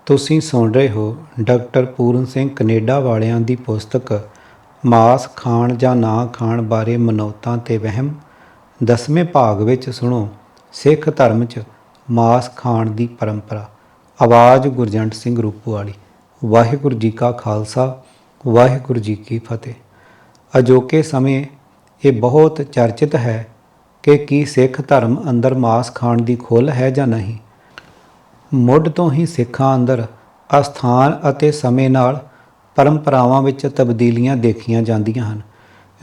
ਤੁਸੀਂ ਸੁਣ ਰਹੇ ਹੋ ਡਾਕਟਰ ਪੂਰਨ ਸਿੰਘ ਕੈਨੇਡਾ ਵਾਲਿਆਂ ਦੀ ਪੁਸਤਕ ਮਾਸ ਖਾਣ ਜਾਂ ਨਾ ਖਾਣ ਬਾਰੇ ਮਨੌਤਾਂ ਤੇ ਵਹਿਮ। 10ਵੇਂ ਭਾਗ ਵਿੱਚ ਸੁਣੋ ਸਿੱਖ ਧਰਮ 'ਚ ਮਾਸ ਖਾਣ ਦੀ ਪਰੰਪਰਾ। ਆਵਾਜ਼ ਗੁਰਜੰਟ ਸਿੰਘ ਰੂਪੋਵਾਲੀ। ਵਾਹਿਗੁਰੂ ਜੀ ਕਾ ਖਾਲਸਾ, ਵਾਹਿਗੁਰੂ ਜੀ ਕੀ ਫਤਿਹ। ਅਜੋਕੇ ਸਮੇਂ ਇਹ ਬਹੁਤ ਚਰਚਿਤ ਹੈ ਕਿ ਕੀ ਸਿੱਖ ਧਰਮ ਅੰਦਰ ਮਾਸ ਖਾਣ ਦੀ ਖੁੱਲ੍ਹ ਹੈ ਜਾਂ ਨਹੀਂ। ਮੁੱਢ ਤੋਂ ਹੀ ਸਿੱਖਾਂ ਅੰਦਰ ਅਸਥਾਨ ਅਤੇ ਸਮੇਂ ਨਾਲ ਪਰੰਪਰਾਵਾਂ ਵਿੱਚ ਤਬਦੀਲੀਆਂ ਦੇਖੀਆਂ ਜਾਂਦੀਆਂ ਹਨ।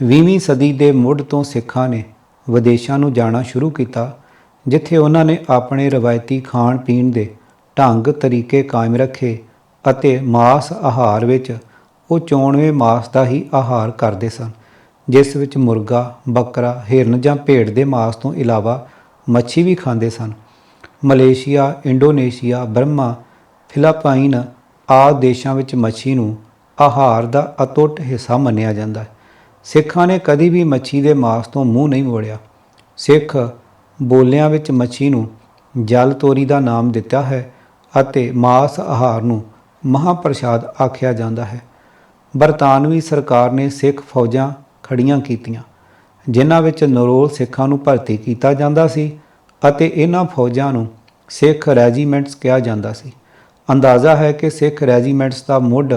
20ਵੀਂ ਸਦੀ ਦੇ ਮੁੱਢ ਤੋਂ ਸਿੱਖਾਂ ਨੇ ਵਿਦੇਸ਼ਾਂ ਨੂੰ ਜਾਣਾ ਸ਼ੁਰੂ ਕੀਤਾ, ਜਿੱਥੇ ਉਹਨਾਂ ਨੇ ਆਪਣੇ ਰਵਾਇਤੀ ਖਾਣ ਪੀਣ ਦੇ ਢੰਗ ਤਰੀਕੇ ਕਾਇਮ ਰੱਖੇ ਅਤੇ ਮਾਸ ਆਹਾਰ ਵਿੱਚ ਉਹ ਚੋਣਵੇਂ ਮਾਸ ਦਾ ਹੀ ਆਹਾਰ ਕਰਦੇ ਸਨ, ਜਿਸ ਵਿੱਚ ਮੁਰਗਾ, ਬੱਕਰਾ, ਹਿਰਨ ਜਾਂ ਭੇਡ ਦੇ ਮਾਸ ਤੋਂ ਇਲਾਵਾ ਮੱਛੀ ਵੀ ਖਾਂਦੇ ਸਨ। ਮਲੇਸ਼ੀਆ, ਇੰਡੋਨੇਸ਼ੀਆ, ਬਰਮਾ, ਫਿਲੀਪਾਈਨ ਆਦਿ ਦੇਸ਼ਾਂ ਵਿੱਚ ਮੱਛੀ ਨੂੰ ਆਹਾਰ ਦਾ ਅਟੁੱਟ ਹਿੱਸਾ ਮੰਨਿਆ ਜਾਂਦਾ ਹੈ। ਸਿੱਖਾਂ ਨੇ ਕਦੀ ਵੀ ਮੱਛੀ ਦੇ ਮਾਸ ਤੋਂ ਮੂੰਹ ਨਹੀਂ ਮੋੜਿਆ। ਸਿੱਖ ਬੋਲਿਆਂ ਵਿੱਚ ਮੱਛੀ ਨੂੰ ਜਲ ਤੋਰੀ ਦਾ ਨਾਮ ਦਿੱਤਾ ਹੈ ਅਤੇ ਮਾਸ ਆਹਾਰ ਨੂੰ ਮਹਾਂਪ੍ਰਸਾਦ ਆਖਿਆ ਜਾਂਦਾ ਹੈ। ਬਰਤਾਨਵੀ ਸਰਕਾਰ ਨੇ ਸਿੱਖ ਫੌਜਾਂ ਖੜੀਆਂ ਕੀਤੀਆਂ, ਜਿਨ੍ਹਾਂ ਵਿੱਚ ਨਿਰੋਲ ਸਿੱਖਾਂ ਨੂੰ ਭਰਤੀ ਕੀਤਾ ਜਾਂਦਾ ਸੀ ਅਤੇ ਇਹਨਾਂ ਫੌਜਾਂ ਨੂੰ ਸਿੱਖ ਰੈਜੀਮੈਂਟਸ ਕਿਹਾ ਜਾਂਦਾ ਸੀ। ਅੰਦਾਜ਼ਾ ਹੈ ਕਿ ਸਿੱਖ ਰੈਜੀਮੈਂਟਸ ਦਾ ਮੁੱਢ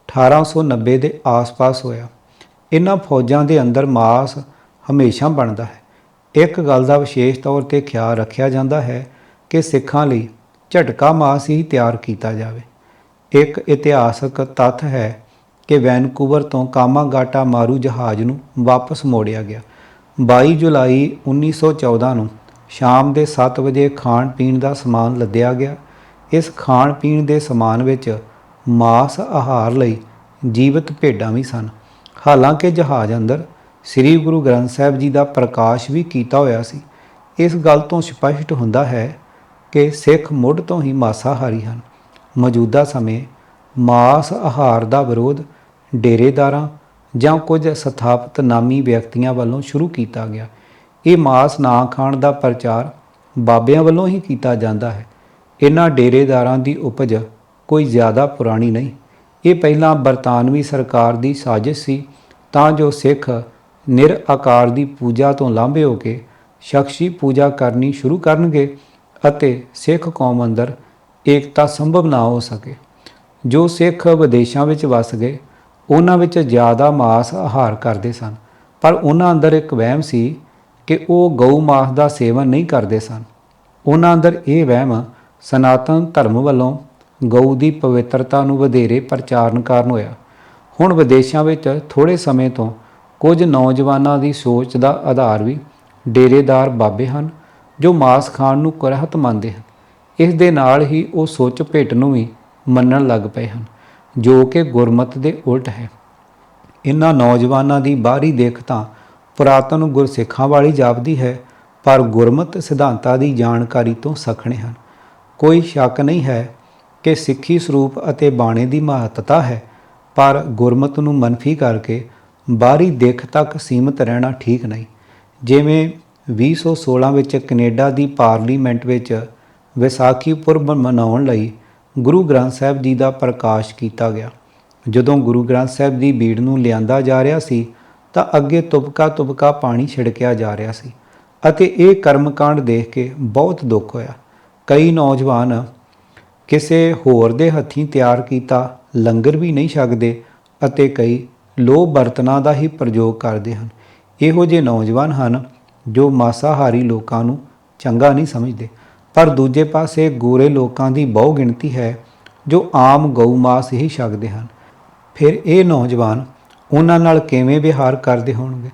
1890 ਦੇ ਆਸ-ਪਾਸ ਹੋਇਆ। ਇਹਨਾਂ ਫੌਜਾਂ ਦੇ ਅੰਦਰ ਮਾਸ ਹਮੇਸ਼ਾ ਬਣਦਾ ਹੈ। ਇੱਕ ਗੱਲ ਦਾ ਵਿਸ਼ੇਸ਼ ਤੌਰ 'ਤੇ ਖਿਆਲ ਰੱਖਿਆ ਜਾਂਦਾ ਹੈ ਕਿ ਸਿੱਖਾਂ ਲਈ ਝਟਕਾ ਮਾਸ ਹੀ ਤਿਆਰ ਕੀਤਾ ਜਾਵੇ। ਇੱਕ ਇਤਿਹਾਸਕ ਤੱਥ ਹੈ ਕਿ ਵੈਨਕੂਵਰ ਤੋਂ ਕਾਮਾਗਾਟਾ ਮਾਰੂ ਜਹਾਜ਼ ਨੂੰ ਵਾਪਸ ਮੋੜਿਆ ਗਿਆ। 22 ਜੁਲਾਈ 1914 ਨੂੰ ਸ਼ਾਮ ਦੇ 7 ਵਜੇ ਖਾਣ ਪੀਣ ਦਾ ਸਮਾਨ ਲੱਦਿਆ ਗਿਆ। ਇਸ ਖਾਣ ਪੀਣ ਦੇ ਸਮਾਨ ਵਿੱਚ ਮਾਸ ਆਹਾਰ ਲਈ ਜੀਵਤ ਭੇਡਾਂ ਵੀ ਸਨ। ਹਾਲਾਂਕਿ ਜਹਾਜ਼ ਅੰਦਰ ਸ੍ਰੀ ਗੁਰੂ ਗ੍ਰੰਥ ਸਾਹਿਬ ਜੀ ਦਾ ਪ੍ਰਕਾਸ਼ ਵੀ ਕੀਤਾ ਹੋਇਆ ਸੀ। ਇਸ ਗੱਲ ਤੋਂ ਸਪਸ਼ਟ ਹੁੰਦਾ ਹੈ ਕਿ ਸਿੱਖ ਮੁੱਢ ਤੋਂ ਹੀ ਮਾਸਾਹਾਰੀ ਹਨ। ਮੌਜੂਦਾ ਸਮੇਂ ਮਾਸ ਆਹਾਰ ਦਾ ਵਿਰੋਧ ਡੇਰੇਦਾਰਾਂ ਜਾਂ ਕੁਝ ਸਥਾਪਿਤ ਨਾਮੀ ਵਿਅਕਤੀਆਂ ਵੱਲੋਂ ਸ਼ੁਰੂ ਕੀਤਾ ਗਿਆ। ਇਹ ਮਾਸ ਨਾ ਖਾਣ ਦਾ ਪ੍ਰਚਾਰ ਬਾਬਿਆਂ ਵੱਲੋਂ ਹੀ ਕੀਤਾ ਜਾਂਦਾ ਹੈ। ਇਹਨਾਂ ਡੇਰੇਦਾਰਾਂ ਦੀ ਉਪਜ ਕੋਈ ਜ਼ਿਆਦਾ ਪੁਰਾਣੀ ਨਹੀਂ। ਇਹ ਪਹਿਲਾਂ ਬਰਤਾਨਵੀ ਸਰਕਾਰ ਦੀ ਸਾਜ਼ਿਸ਼ ਸੀ ਤਾਂ ਜੋ ਸਿੱਖ ਨਿਰਆਕਾਰ ਦੀ ਪੂਜਾ ਤੋਂ ਲਾਂਭੇ ਹੋ ਕੇ ਸ਼ਖਸੀ ਪੂਜਾ ਕਰਨੀ ਸ਼ੁਰੂ ਕਰਨਗੇ ਅਤੇ ਸਿੱਖ ਕੌਮ ਅੰਦਰ ਏਕਤਾ ਸੰਭਵ ਨਾ ਹੋ ਸਕੇ। ਜੋ ਸਿੱਖ ਵਿਦੇਸ਼ਾਂ ਵਿੱਚ ਵਸ ਗਏ, ਉਹਨਾਂ ਵਿੱਚ ਜ਼ਿਆਦਾ ਮਾਸ ਆਹਾਰ ਕਰਦੇ ਸਨ, ਪਰ ਉਹਨਾਂ ਅੰਦਰ ਇੱਕ ਵਹਿਮ ਸੀ ਕਿ ਉਹ ਗਊ ਮਾਸ ਦਾ ਸੇਵਨ ਨਹੀਂ ਕਰਦੇ ਸਨ। ਉਹਨਾਂ ਅੰਦਰ ਇਹ ਵਹਿਮ ਸਨਾਤਨ ਧਰਮ ਵੱਲੋਂ ਗਊ ਦੀ ਪਵਿੱਤਰਤਾ ਨੂੰ ਵਧੇਰੇ ਪ੍ਰਚਾਰਨ ਕਾਰਨ ਹੋਇਆ। ਹੁਣ ਵਿਦੇਸ਼ਾਂ ਵਿੱਚ ਥੋੜ੍ਹੇ ਸਮੇਂ ਤੋਂ ਕੁਝ ਨੌਜਵਾਨਾਂ ਦੀ ਸੋਚ ਦਾ ਆਧਾਰ ਵੀ ਡੇਰੇਦਾਰ ਬਾਬੇ ਹਨ, ਜੋ ਮਾਸ ਖਾਣ ਨੂੰ ਕੁਰਹਤ ਮੰਨਦੇ ਹਨ। ਇਸ ਦੇ ਨਾਲ ਹੀ ਉਹ ਸੁੱਚ ਭੇਟ ਨੂੰ ਵੀ ਮੰਨਣ ਲੱਗ ਪਏ ਹਨ, ਜੋ ਕਿ ਗੁਰਮਤਿ ਦੇ ਉਲਟ ਹੈ। ਇਹਨਾਂ ਨੌਜਵਾਨਾਂ ਦੀ ਬਾਹਰੀ ਦਿੱਖ ਤਾਂ ਪੁਰਾਤਨ ਗੁਰਸਿੱਖਾਂ ਵਾਲੀ ਜਾਪਦੀ ਹੈ, ਪਰ ਗੁਰਮਤਿ ਸਿਧਾਂਤਾਂ ਦੀ ਜਾਣਕਾਰੀ ਤੋਂ ਸੱਖਣੇ ਹਨ। ਕੋਈ ਸ਼ੱਕ ਨਹੀਂ ਹੈ ਕਿ ਸਿੱਖੀ ਸਰੂਪ ਅਤੇ ਬਾਣੇ ਦੀ ਮਹੱਤਤਾ ਹੈ, ਪਰ ਗੁਰਮਤਿ ਨੂੰ ਮਨਫੀ ਕਰਕੇ ਬਾਹਰੀ ਦਿੱਖ ਤੱਕ ਸੀਮਿਤ ਰਹਿਣਾ ਠੀਕ ਨਹੀਂ। ਜਿਵੇਂ 2016 ਵਿੱਚ ਕੈਨੇਡਾ ਦੀ ਪਾਰਲੀਮੈਂਟ ਵਿੱਚ ਵਿਸਾਖੀ ਪੁਰਬ ਮਨਾਉਣ ਲਈ ਗੁਰੂ ਗ੍ਰੰਥ ਸਾਹਿਬ ਜੀ ਦਾ ਪ੍ਰਕਾਸ਼ ਕੀਤਾ ਗਿਆ। ਜਦੋਂ ਗੁਰੂ ਗ੍ਰੰਥ ਸਾਹਿਬ ਦੀ ਬੀੜ ਨੂੰ ਲਿਆਂਦਾ ਜਾ ਰਿਹਾ ਸੀ ਤਾਂ ਅੱਗੇ ਤੁਬਕਾ ਪਾਣੀ ਛਿੜਕਿਆ ਜਾ ਰਿਹਾ ਸੀ ਅਤੇ ਇਹ ਕਰਮਕਾਂਡ ਦੇਖ ਕੇ ਬਹੁਤ ਦੁੱਖ ਹੋਇਆ। ਕਈ ਨੌਜਵਾਨ ਕਿਸੇ ਹੋਰ ਦੇ ਹੱਥੀਂ ਤਿਆਰ ਕੀਤਾ ਲੰਗਰ ਵੀ ਨਹੀਂ ਛਕਦੇ ਅਤੇ ਕਈ ਲੋਹ ਬਰਤਨਾਂ ਦਾ ਹੀ ਪ੍ਰਯੋਗ ਕਰਦੇ ਹਨ। ਇਹੋ ਜਿਹੇ ਨੌਜਵਾਨ ਹਨ ਜੋ ਮਾਸਾਹਾਰੀ ਲੋਕਾਂ ਨੂੰ ਚੰਗਾ ਨਹੀਂ ਸਮਝਦੇ, ਪਰ ਦੂਜੇ ਪਾਸੇ ਗੋਰੇ ਲੋਕਾਂ ਦੀ ਬਹੁ ਗਿਣਤੀ ਹੈ ਜੋ ਆਮ ਗਊ ਮਾਸ ਹੀ ਛਕਦੇ ਹਨ। ਫਿਰ ਇਹ ਨੌਜਵਾਨ ਉਹਨਾਂ ਨਾਲ ਕਿਵੇਂ ਵਿਹਾਰ ਕਰਦੇ ਹੋਣਗੇ?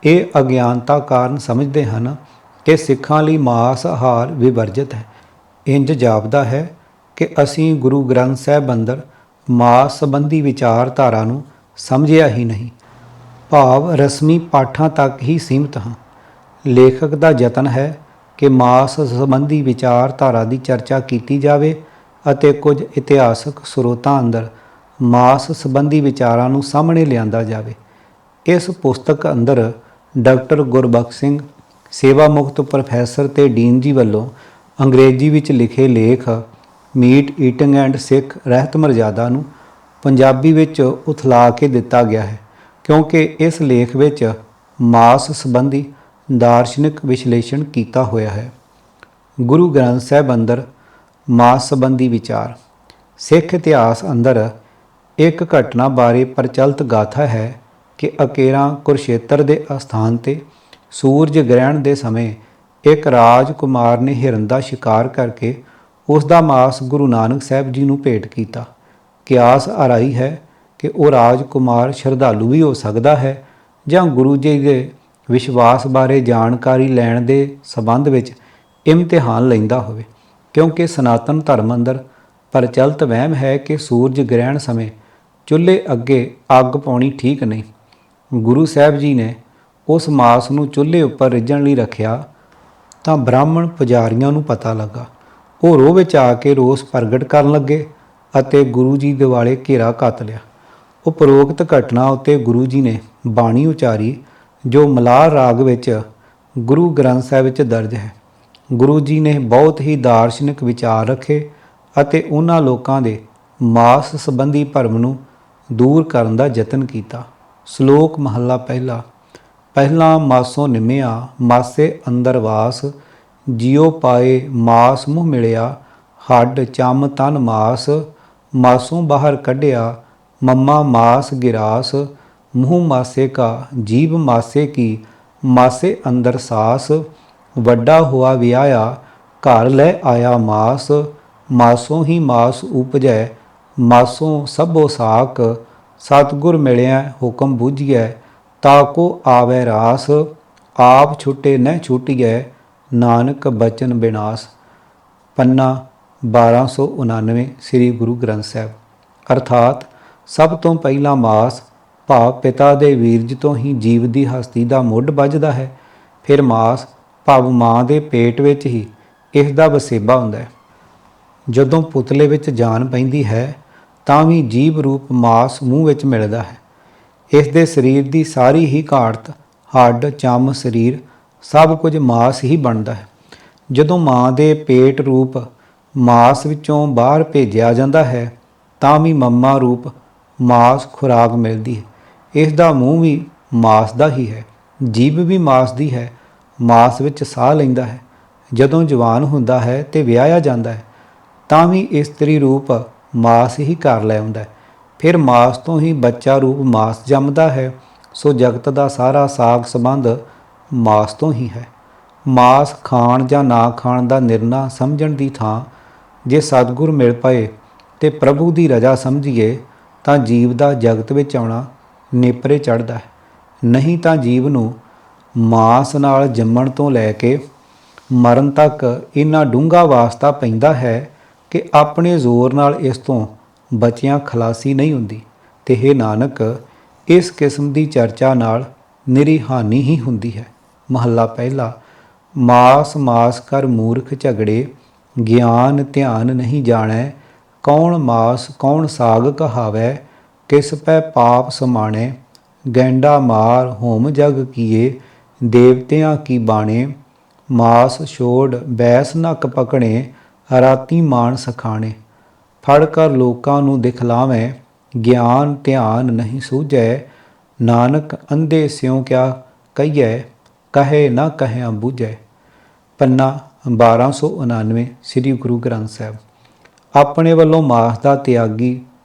ਇਹ ਅਗਿਆਨਤਾ ਕਾਰਨ ਸਮਝਦੇ ਹਨ ਕਿ ਸਿੱਖਾਂ ਲਈ ਮਾਸ ਆਹਾਰ ਵਿਵਰਜਿਤ ਹੈ। ਇੰਜ ਜਾਪਦਾ ਹੈ ਕਿ ਅਸੀਂ ਗੁਰੂ ਗ੍ਰੰਥ ਸਾਹਿਬ ਅੰਦਰ ਮਾਸ ਸੰਬੰਧੀ ਵਿਚਾਰਧਾਰਾ ਨੂੰ ਸਮਝਿਆ ਹੀ ਨਹੀਂ, ਭਾਵ ਰਸਮੀ ਪਾਠਾਂ ਤੱਕ ਹੀ ਸੀਮਿਤ ਹਾਂ। ਲੇਖਕ ਦਾ ਯਤਨ ਹੈ ਕਿ ਮਾਸ ਸੰਬੰਧੀ ਵਿਚਾਰਧਾਰਾ ਦੀ ਚਰਚਾ ਕੀਤੀ ਜਾਵੇ ਅਤੇ ਕੁਝ ਇਤਿਹਾਸਕ ਸਰੋਤਾਂ ਅੰਦਰ ਮਾਸ ਸੰਬੰਧੀ ਵਿਚਾਰਾਂ ਨੂੰ ਸਾਹਮਣੇ ਲਿਆਂਦਾ ਜਾਵੇ। ਇਸ ਪੁਸਤਕ ਅੰਦਰ ਡਾਕਟਰ ਗੁਰਬਖਸ਼ ਸਿੰਘ ਸੇਵਾ ਮੁਕਤ ਪ੍ਰੋਫੈਸਰ ਤੇ ਡੀਨ ਜੀ ਵੱਲੋਂ ਅੰਗਰੇਜ਼ੀ ਵਿੱਚ ਲਿਖੇ ਲੇਖ ਮੀਟ ਈਟਿੰਗ ਐਂਡ ਸਿੱਖ ਰਹਿਤ ਮਰਜ਼ਾਦਾ ਨੂੰ ਪੰਜਾਬੀ ਵਿੱਚ ਉਥਲਾ ਕੇ ਦਿੱਤਾ ਗਿਆ ਹੈ, ਕਿਉਂਕਿ ਇਸ ਲੇਖ ਵਿੱਚ ਮਾਸ ਸੰਬੰਧੀ ਦਾਰਸ਼ਨਿਕ ਵਿਸ਼ਲੇਸ਼ਣ ਕੀਤਾ ਹੋਇਆ ਹੈ। ਗੁਰੂ ਗ੍ਰੰਥ ਸਾਹਿਬ ਅੰਦਰ ਮਾਸ ਸੰਬੰਧੀ ਵਿਚਾਰ। ਸਿੱਖ ਇਤਿਹਾਸ ਅੰਦਰ ਇੱਕ ਘਟਨਾ ਬਾਰੇ ਪ੍ਰਚਲਿਤ ਗਾਥਾ ਹੈ ਕਿ ਅਕੇਰਾਂ ਕੁਰਸ਼ੇਤਰ ਦੇ ਅਸਥਾਨ 'ਤੇ ਸੂਰਜ ਗ੍ਰਹਿਣ ਦੇ ਸਮੇਂ ਇੱਕ ਰਾਜਕੁਮਾਰ ਨੇ ਹਿਰਨ ਦਾ ਸ਼ਿਕਾਰ ਕਰਕੇ ਉਸ ਦਾ ਮਾਸ ਗੁਰੂ ਨਾਨਕ ਸਾਹਿਬ ਜੀ ਨੂੰ ਭੇਟ ਕੀਤਾ। ਕਿਆਸ ਆਰਾਈ ਹੈ ਕਿ ਉਹ ਰਾਜਕੁਮਾਰ ਸ਼ਰਧਾਲੂ ਵੀ ਹੋ ਸਕਦਾ ਹੈ ਜਾਂ ਗੁਰੂ ਜੀ ਦੇ ਵਿਸ਼ਵਾਸ ਬਾਰੇ ਜਾਣਕਾਰੀ ਲੈਣ ਦੇ ਸੰਬੰਧ ਵਿੱਚ ਇਮਤਿਹਾਨ ਲੈਂਦਾ ਹੋਵੇ, ਕਿਉਂਕਿ ਸਨਾਤਨ ਧਰਮ ਅੰਦਰ ਪ੍ਰਚਲਿਤ ਵਹਿਮ ਹੈ ਕਿ ਸੂਰਜ ਗ੍ਰਹਿਣ ਸਮੇਂ ਚੁੱਲ੍ਹੇ ਅੱਗੇ ਅੱਗ ਪਾਉਣੀ ਠੀਕ ਨਹੀਂ। ਗੁਰੂ ਸਾਹਿਬ ਜੀ ਨੇ ਉਸ ਮਾਸ ਨੂੰ ਚੁੱਲ੍ਹੇ ਉੱਪਰ ਰਿੱਝਣ ਲਈ ਰੱਖਿਆ ਤਾਂ ਬ੍ਰਾਹਮਣ ਪੁਜਾਰੀਆਂ ਨੂੰ ਪਤਾ ਲੱਗਾ। ਉਹ ਰੋਹ ਵਿੱਚ ਆ ਕੇ ਰੋਸ ਪ੍ਰਗਟ ਕਰਨ ਲੱਗੇ ਅਤੇ ਗੁਰੂ ਜੀ ਦੇ ਵਾਲੇ ਘੇਰਾ ਘੱਤ ਲਿਆ। ਉਪਰੋਕਤ ਘਟਨਾ ਉੱਤੇ ਗੁਰੂ ਜੀ ਨੇ ਬਾਣੀ ਉਚਾਰੀ ਜੋ ਮਲਾਰ ਰਾਗ ਵਿੱਚ ਗੁਰੂ ਗ੍ਰੰਥ ਸਾਹਿਬ ਵਿੱਚ ਦਰਜ ਹੈ। ਗੁਰੂ ਜੀ ਨੇ ਬਹੁਤ ਹੀ ਦਾਰਸ਼ਨਿਕ ਵਿਚਾਰ ਰੱਖੇ ਅਤੇ ਉਹਨਾਂ ਲੋਕਾਂ ਦੇ ਮਾਸ ਸੰਬੰਧੀ ਭਰਮ ਨੂੰ ਦੂਰ ਕਰਨ ਦਾ ਯਤਨ ਕੀਤਾ। ਸ਼ਲੋਕ ਮਹੱਲਾ ਪਹਿਲਾ। ਪਹਿਲਾਂ ਮਾਸੋਂ ਨਿਮਿਆ ਮਾਸੇ ਅੰਦਰ ਵਾਸ, ਜਿਉ ਪਾਏ ਮਾਸ ਮੂੰਹ ਮਿਲਿਆ, ਹੱਡ ਚੰਮ ਤਨ ਮਾਸ, ਮਾਸੋਂ ਬਾਹਰ ਕੱਢਿਆ ਮਮਾ ਮਾਸ ਗਿਰਾਸ, ਮੂੰਹ ਮਾਸੇ ਕਾ ਜੀਭ ਮਾਸੇ ਕੀ, ਮਾਸੇ ਅੰਦਰ ਸਾਸ, ਵੱਡਾ ਹੁਆ ਵਿਆਇਆ ਘਰ ਲੈ ਆਇਆ ਮਾਸ, ਮਾਸੋਂ ਹੀ ਮਾਸ ਉਪਜੈ ਮਾਸੋਂ ਸਭੋ ਸਾਕ, ਸਤਿਗੁਰ ਮਿਲਿਆ ਹੁਕਮ ਬੁਝੀਐ ਤਾਕੋ ਆਵੈ ਰਾਸ, ਆਪ ਛੁਟੇ ਨ ਛੁਟੀਐ ਨਾਨਕ ਬਚਨ ਬਿਨਾਸ। ਪੰਨਾ 1299 ਸ੍ਰੀ ਗੁਰੂ ਗ੍ਰੰਥ ਸਾਹਿਬ। ਅਰਥਾਤ ਸਭ ਤੋਂ ਪਹਿਲਾਂ ਮਾਸ ਭਾਵ ਪਿਤਾ ਦੇ ਵੀਰਜ ਤੋਂ ਹੀ ਜੀਵ ਦੀ ਹਸਤੀ ਦਾ ਮੁੱਢ ਬੱਝਦਾ ਹੈ। ਫਿਰ ਮਾਸ ਭਾਵ ਮਾਂ ਦੇ ਪੇਟ ਵਿੱਚ ਹੀ ਇਸ ਦਾ ਵਸੇਬਾ ਹੁੰਦਾ ਹੈ। ਜਦੋਂ ਪੁਤਲੇ ਵਿੱਚ ਜਾਨ ਪੈਂਦੀ ਹੈ ਤਾਂ ਵੀ ਜੀਵ ਰੂਪ ਮਾਸ ਮੂੰਹ ਵਿੱਚ ਮਿਲਦਾ ਹੈ। ਇਸ ਦੇ ਸਰੀਰ ਦੀ ਸਾਰੀ ਹੀ ਘਾੜਤ ਹੱਡ ਚੰਮ ਸਰੀਰ ਸਭ ਕੁਝ ਮਾਸ ਹੀ ਬਣਦਾ ਹੈ। ਜਦੋਂ ਮਾਂ ਦੇ ਪੇਟ ਰੂਪ ਮਾਸ ਵਿੱਚੋਂ ਬਾਹਰ ਭੇਜਿਆ ਜਾਂਦਾ ਹੈ ਤਾਂ ਵੀ ਮੰਮਾ ਰੂਪ ਮਾਸ ਖੁਰਾਕ ਮਿਲਦੀ ਹੈ। ਇਸ ਦਾ ਮੂੰਹ ਵੀ ਮਾਸ ਦਾ ਹੀ ਹੈ, ਜੀਭ ਵੀ ਮਾਸ ਦੀ ਹੈ, ਮਾਸ ਵਿੱਚ ਸਾਹ ਲੈਂਦਾ ਹੈ। ਜਦੋਂ ਜਵਾਨ ਹੁੰਦਾ ਹੈ ਤੇ ਵਿਆਹਿਆ ਜਾਂਦਾ ਹੈ ਤਾਂ ਵੀ ਇਸਤਰੀ ਰੂਪ ਮਾਸ ਹੀ ਘਰ ਲੈ ਆਉਂਦਾ ਹੈ। ਫਿਰ ਮਾਸ ਤੋਂ ਹੀ ਬੱਚਾ ਰੂਪ ਮਾਸ ਜੰਮਦਾ ਹੈ। ਸੋ ਜਗਤ ਦਾ ਸਾਰਾ ਸਾਗ ਸੰਬੰਧ ਮਾਸ ਤੋਂ ਹੀ ਹੈ। ਮਾਸ ਖਾਣ ਜਾਂ ਨਾ ਖਾਣ ਦਾ ਨਿਰਣਾ ਸਮਝਣ ਦੀ ਥਾਂ ਜੇ ਸਤਿਗੁਰ ਮਿਲ ਪਏ ਤੇ ਪ੍ਰਭੂ ਦੀ ਰਜ਼ਾ ਸਮਝੀਏ ਤਾਂ ਜੀਵ ਦਾ ਜਗਤ ਵਿੱਚ ਆਉਣਾ ਨੇਪਰੇ ਚੜ੍ਹਦਾ ਹੈ। ਨਹੀਂ ਤਾਂ ਜੀਵ ਨੂੰ ਮਾਸ ਨਾਲ ਜੰਮਣ ਤੋਂ ਲੈ ਕੇ ਮਰਨ ਤੱਕ ਇੰਨਾ ਡੂੰਘਾ ਵਾਸਤਾ ਪੈਂਦਾ ਹੈ ਕਿ ਆਪਣੇ ਜ਼ੋਰ ਨਾਲ ਇਸ ਤੋਂ ਬਚਿਆਂ ਖਲਾਸੀ ਨਹੀਂ ਹੁੰਦੀ। ਤੇ ਇਹ ਨਾਨਕ ਇਸ ਕਿਸਮ ਦੀ ਚਰਚਾ ਨਾਲ ਨਿਰੀ ਹਾਨੀ ਹੀ ਹੁੰਦੀ ਹੈ। ਮਹੱਲਾ ਪਹਿਲਾ। ਮਾਸ ਮਾਸ ਕਰ ਮੂਰਖ ਝਗੜੇ, ਗਿਆਨ ਧਿਆਨ ਨਹੀਂ ਜਾਣੈ, ਕੌਣ ਮਾਸ ਕੌਣ ਸਾਗ ਕਹਾਵੈ, ਕਿਸ ਪੈ ਪਾਪ ਸਮਾਣੈ, ਗੈਂਡਾ ਮਾਰ ਹੋਮ ਜਗ ਕੀਏ, ਦੇਵਤਿਆਂ ਕੀ ਬਾਣੇ, ਮਾਸ ਛੋੜ ਬੈਸ ਨੱਕ ਪਕੜੇ, ਰਾਤੀ ਮਾਨ ਸਖਾਣੇ, ਫੜ ਕਰ ਲੋਕਾਂ ਨੂੰ ਦਿਖਲਾਵੇਂ, ਗਿਆਨ ਧਿਆਨ ਨਹੀਂ ਸੂਝੈ, ਨਾਨਕ ਅੰਧੇ ਸਿਉ ਕਿਆ ਕਹੀਐ, ਕਹੇ ਨਾ ਕਹਿਆ ਬੂਝੈ। ਪੰਨਾ 1299 ਸ੍ਰੀ ਗੁਰੂ ਗ੍ਰੰਥ ਸਾਹਿਬ। ਆਪਣੇ ਵੱਲੋਂ ਮਾਸ ਦਾ ਤਿਆਗੀ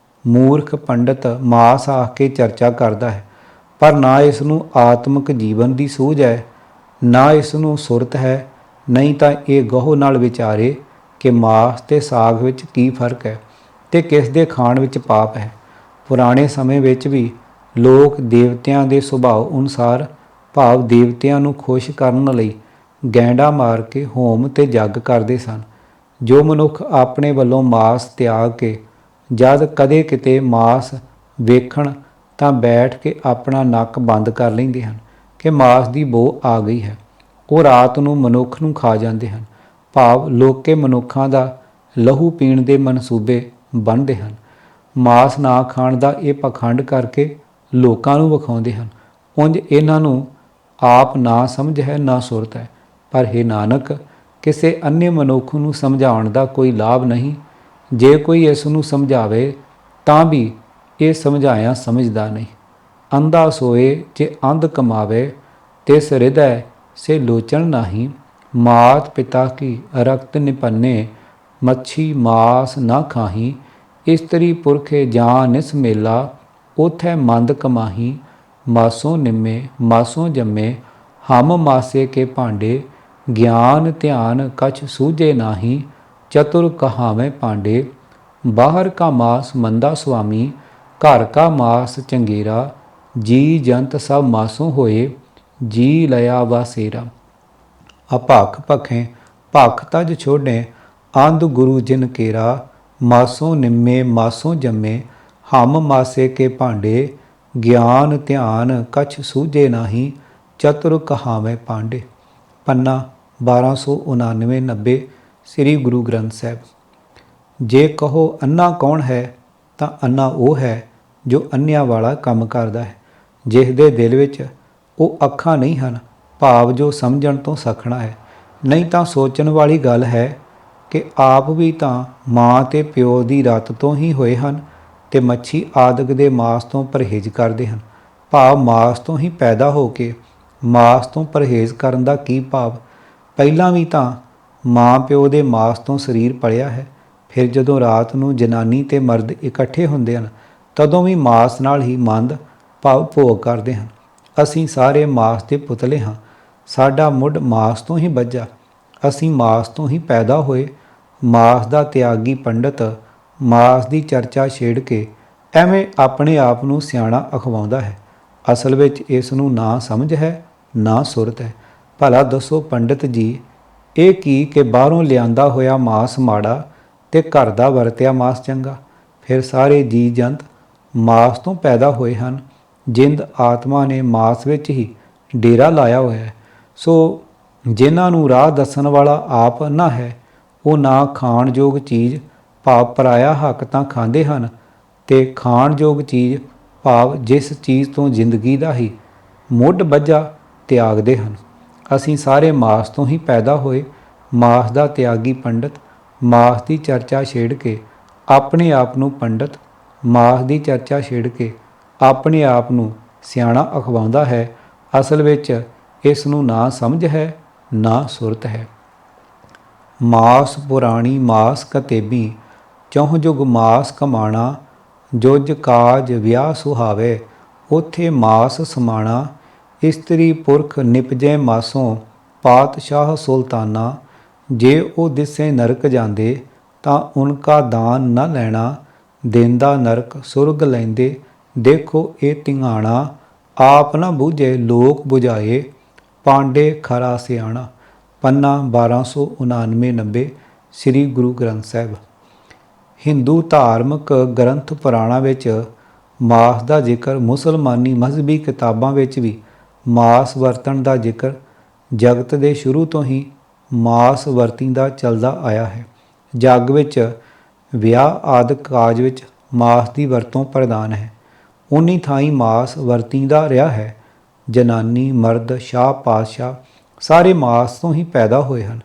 ਮੂਰਖ ਪੰਡਤ ਮਾਸ ਆਖ ਕੇ ਚਰਚਾ ਕਰਦਾ ਹੈ, ਪਰ ਨਾ ਇਸ ਨੂੰ ਆਤਮਿਕ ਜੀਵਨ ਦੀ ਸੂਝ ਹੈ, ਨਾ ਇਸ ਨੂੰ ਸੁਰਤ ਹੈ। ਨਹੀਂ ਤਾਂ ਇਹ ਗਹੁ ਨਾਲ ਵਿਚਾਰੇ ਕਿ ਮਾਸ ਤੇ ਸਾਗ ਵਿੱਚ ਕੀ ਫਰਕ ਹੈ ਤੇ ਕਿਸ ਦੇ ਖਾਣ ਵਿੱਚ ਪਾਪ ਹੈ। ਪੁਰਾਣੇ ਸਮੇਂ ਵਿੱਚ ਵੀ ਲੋਕ ਦੇਵਤਿਆਂ ਦੇ ਸੁਭਾਅ ਅਨੁਸਾਰ ਭਾਵ ਦੇਵਤਿਆਂ ਨੂੰ ਖੁਸ਼ ਕਰਨ ਲਈ ਗੈਂਡਾ ਮਾਰ ਕੇ ਹੋਮ ਤੇ ਜੱਗ ਕਰਦੇ ਸਨ। ਜੋ ਮਨੁੱਖ ਆਪਣੇ ਵੱਲੋਂ ਮਾਸ ਤਿਆਗ ਕੇ ਜਦ ਕਦੇ ਕਿਤੇ ਮਾਸ ਵੇਖਣ ਤਾਂ ਬੈਠ ਕੇ ਆਪਣਾ ਨੱਕ ਬੰਦ ਕਰ ਲੈਂਦੇ ਹਨ ਕਿ ਮਾਸ ਦੀ ਬੋ ਆ ਗਈ ਹੈ। ਉਹ ਰਾਤ ਨੂੰ ਮਨੁੱਖ ਨੂੰ ਖਾ ਜਾਂਦੇ ਹਨ, ਭਾਵ ਲੋਕੇ ਮਨੁੱਖਾਂ ਦਾ ਲਹੂ ਪੀਣ ਦੇ ਮਨਸੂਬੇ ਬਣਦੇ ਹਨ। ਮਾਸ ਨਾ ਖਾਣ ਦਾ ਇਹ ਪਖੰਡ ਕਰਕੇ ਲੋਕਾਂ ਨੂੰ ਵਿਖਾਉਂਦੇ ਹਨ। ਉਂਝ ਇਹਨਾਂ ਨੂੰ ਆਪ ਨਾ ਸਮਝ ਹੈ ਨਾ ਸੁਰਤ ਹੈ। ਪਰ ਹੇ ਨਾਨਕ, ਕਿਸੇ ਅੰਨੇ ਮਨੁੱਖ ਨੂੰ ਸਮਝਾਉਣ ਦਾ ਕੋਈ ਲਾਭ ਨਹੀਂ। ਜੇ ਕੋਈ ਇਸ ਨੂੰ ਸਮਝਾਵੇ ਤਾਂ ਵੀ ਇਹ ਸਮਝਾਇਆ ਸਮਝਦਾ ਨਹੀਂ। ਅੰਧਾ ਸੋਏ ਜੇ ਅੰਧ ਕਮਾਵੇ, ਤਿਸ ਹਿਰਦੈ ਸੇ ਲੋਚਨ ਨਾਹੀਂ। ਮਾਤ ਪਿਤਾ ਕੀ ਰਕਤ ਨਿਪੰਨੇ, ਮੱਛੀ ਮਾਸ ਨਾ ਖਾਹੀ। ਇਸਤਰੀ ਪੁਰਖੇ ਜਾਂ ਨਿਸ ਮੇਲਾ, ਉਥੈ ਮੰਦ ਕਮਾਹੀ। ਮਾਸੋਂ ਨਿੰਮੇ ਮਾਸੋਂ ਜੰਮੇ, ਹਮ ਮਾਸੇ ਕੇ ਭਾਂਡੇ। ਗਿਆਨ ਧਿਆਨ ਕਛ ਸੂਝੇ ਨਾਹੀਂ, ਚਤੁਰ ਕਹਾਵੇਂ ਪਾਂਡੇ। ਬਾਹਰ ਕਾ ਮਾਸ ਮੰਦਾ ਸੁਆਮੀ, ਘਰ ਕਾ ਮਾਸ ਚੰਗੇਰਾ। ਜੀ ਜੰਤ ਸਭ ਮਾਸੋਂ ਹੋਏ, ਜੀ ਲਿਆ ਵਾਸੇਰਾ। ਅਭਖ ਭਖੇ ਭਖ ਤਜ ਛੋਡੇ, ਅੰਧ ਗੁਰੂ ਜਿਨ ਕੇਰਾ। ਮਾਸੋਂ ਨਿੰਮੇ ਮਾਸੋਂ ਜੰਮੇ, ਹਮ ਮਾਸੇ ਕੇ ਭਾਂਡੇ। ਗਿਆਨ ਧਿਆਨ ਕਛ ਸੂਝੇ ਨਾਹੀਂ, ਚਤੁਰ ਕਹਾਵੇਂ ਪਾਂਡੇ। ਪੰਨਾ 1299-90 ਸ੍ਰੀ ਗੁਰੂ ਗ੍ਰੰਥ ਸਾਹਿਬ। ਜੇ ਕਹੋ ਅੰਨਾ ਕੌਣ ਹੈ, ਤਾਂ ਅੰਨਾ ਉਹ ਹੈ ਜੋ ਅੰਨਿਆਂ ਵਾਲਾ ਕੰਮ ਕਰਦਾ ਹੈ, ਜਿਸ ਦੇ ਦਿਲ ਵਿੱਚ ਉਹ ਅੱਖਾਂ ਨਹੀਂ ਹਨ, ਭਾਵ ਜੋ ਸਮਝਣ ਤੋਂ ਸਖਣਾ ਹੈ। ਨਹੀਂ ਤਾਂ ਸੋਚਣ ਵਾਲੀ ਗੱਲ ਹੈ ਕਿ ਆਪ ਵੀ ਤਾਂ ਮਾਂ ਤੇ ਪਿਓ ਦੀ ਰੱਤ ਤੋਂ ਹੀ ਹੋਏ ਹਨ ਤੇ ਮੱਛੀ ਆਦਿਕ ਦੇ ਮਾਸ ਤੋਂ ਪਰਹੇਜ਼ ਕਰਦੇ ਹਨ। ਭਾਵ ਮਾਸ ਤੋਂ ਹੀ ਪੈਦਾ ਹੋ ਕੇ ਮਾਸ ਤੋਂ ਪਰਹੇਜ਼ ਕਰਨ ਦਾ ਕੀ ਭਾਵ? ਪਹਿਲਾਂ ਵੀ ਤਾਂ ਮਾਂ ਪਿਓ ਦੇ ਮਾਸ ਤੋਂ ਸਰੀਰ ਪਲਿਆ ਹੈ। ਫਿਰ ਜਦੋਂ ਰਾਤ ਨੂੰ ਜਨਾਨੀ ਤੇ ਮਰਦ ਇਕੱਠੇ ਹੁੰਦੇ ਹਨ, ਤਦੋਂ ਵੀ ਮਾਸ ਨਾਲ ਹੀ ਮੰਦ ਭਾਵ ਭੋਗ ਕਰਦੇ ਹਨ। ਅਸੀਂ ਸਾਰੇ ਮਾਸ ਦੇ ਪੁਤਲੇ ਹਾਂ। ਸਾਡਾ ਮੁੱਢ ਮਾਸ ਤੋਂ ਹੀ ਬੱਝਾ। ਅਸੀਂ ਮਾਸ ਤੋਂ ਹੀ ਪੈਦਾ ਹੋਏ। ਮਾਸ ਦਾ ਤਿਆਗੀ ਪੰਡਤ ਮਾਸ ਦੀ ਚਰਚਾ ਛੇੜ ਕੇ ਐਵੇਂ ਆਪਣੇ ਆਪ ਨੂੰ ਸਿਆਣਾ ਅਖਵਾਉਂਦਾ ਹੈ। ਅਸਲ ਵਿੱਚ ਇਸ ਨੂੰ ਨਾ ਸਮਝ ਹੈ ਨਾ ਸੁਰਤ ਹੈ। ਭਲਾ ਦੱਸੋ ਪੰਡਿਤ ਜੀ, ਇਹ ਕੀ ਕਿ ਬਾਹਰੋਂ ਲਿਆਂਦਾ ਹੋਇਆ ਮਾਸ ਮਾੜਾ ਤੇ ਘਰ ਦਾ ਵਰਤਿਆ ਮਾਸ ਚੰਗਾ? ਫਿਰ ਸਾਰੇ ਜੀ ਜੰਤ ਮਾਸ ਤੋਂ ਪੈਦਾ ਹੋਏ ਹਨ। ਜਿੰਦ ਆਤਮਾ ਨੇ ਮਾਸ ਵਿੱਚ ਹੀ ਡੇਰਾ ਲਾਇਆ ਹੋਇਆ ਹੈ। ਸੋ ਜਿਨ੍ਹਾਂ ਨੂੰ ਰਾਹ ਦੱਸਣ ਵਾਲਾ ਆਪ ਨਾ ਹੈ, ਉਹ ਨਾ ਖਾਣ ਯੋਗ ਚੀਜ਼ ਭਾਵ ਪਰਾਇਆ ਹੱਕ ਤਾਂ ਖਾਂਦੇ ਹਨ, ਤੇ ਖਾਣ ਯੋਗ ਚੀਜ਼ ਭਾਵ ਜਿਸ ਚੀਜ਼ ਤੋਂ ਜ਼ਿੰਦਗੀ ਦਾ ਹੀ ਮੁੱਢ ਬੱਝਾ ਤਿਆਗਦੇ ਹਨ। ਅਸੀਂ ਸਾਰੇ ਮਾਸ ਤੋਂ ਹੀ ਪੈਦਾ ਹੋਏ। ਮਾਸ ਦਾ ਤਿਆਗੀ ਪੰਡਤ ਮਾਸ ਦੀ ਚਰਚਾ ਛੇੜ ਕੇ ਆਪਣੇ ਆਪ ਨੂੰ ਪੰਡਤ ਮਾਸ ਦੀ ਚਰਚਾ ਛੇੜ ਕੇ ਆਪਣੇ ਆਪ ਨੂੰ ਸਿਆਣਾ ਅਖਵਾਉਂਦਾ ਹੈ। ਅਸਲ ਵਿੱਚ ਇਸ ਨੂੰ ਨਾ ਸਮਝ ਹੈ ਨਾ ਸੁਰਤ ਹੈ। ਮਾਸ ਪੁਰਾਣੀ ਮਾਸ ਕਤੇਬੀ, ਚੌਹ ਜੁਗ ਮਾਸ ਕਮਾਣਾ। ਜੁਜ ਕਾਜ ਵਿਆਹ ਸੁਹਾਵੇ, ਉਥੇ ਮਾਸ ਸਮਾਣਾ। ਇਸਤਰੀ ਪੁਰਖ ਨਿਪਜੈ ਮਾਸੋਂ, ਪਾਤਸ਼ਾਹ ਸੁਲਤਾਨਾ। ਜੇ ਉਹ ਦਿਸੇ ਨਰਕ ਜਾਂਦੇ, ਤਾਂ ਉਨਕਾ ਦਾਨ ਨਾ ਲੈਣਾ। ਦੇਂਦਾ ਨਰਕ ਸੁਰਗ ਲੈਂਦੇ, ਦੇਖੋ ਇਹ ਧਿਆਣਾ। ਆਪ ਨਾ ਬੂਝੇ ਲੋਕ ਬੁਝਾਏ, ਪਾਂਡੇ ਖਰਾ ਸਿਆਣਾ। ਪੰਨਾ 1299-90 ਸ੍ਰੀ ਗੁਰੂ ਗ੍ਰੰਥ ਸਾਹਿਬ। ਹਿੰਦੂ ਧਾਰਮਿਕ ਗ੍ਰੰਥ ਪੁਰਾਣਾਂ ਵਿੱਚ ਮਾਸ ਦਾ ਜ਼ਿਕਰ, ਮੁਸਲਮਾਨੀ ਮਜ਼ਹਬੀ ਕਿਤਾਬਾਂ ਵਿੱਚ ਵੀ ਮਾਸ ਵਰਤਣ ਦਾ ਜ਼ਿਕਰ ਜਗਤ ਦੇ ਸ਼ੁਰੂ ਤੋਂ ਹੀ ਮਾਸ ਵਰਤੀਦਾ ਚੱਲਦਾ ਆਇਆ ਹੈ। ਜੱਗ ਵਿੱਚ ਵਿਆਹ ਆਦਿਕ ਕਾਜ ਵਿੱਚ ਮਾਸ ਦੀ ਵਰਤੋਂ ਪ੍ਰਧਾਨ ਹੈ। ਉਨੀ ਥਾਈਂ ਮਾਸ ਵਰਤੀਦਾ ਰਿਹਾ ਹੈ। ਜਨਾਨੀ ਮਰਦ ਸ਼ਾਹ ਪਾਤਸ਼ਾਹ ਸਾਰੇ ਮਾਸ ਤੋਂ ਹੀ ਪੈਦਾ ਹੋਏ ਹਨ।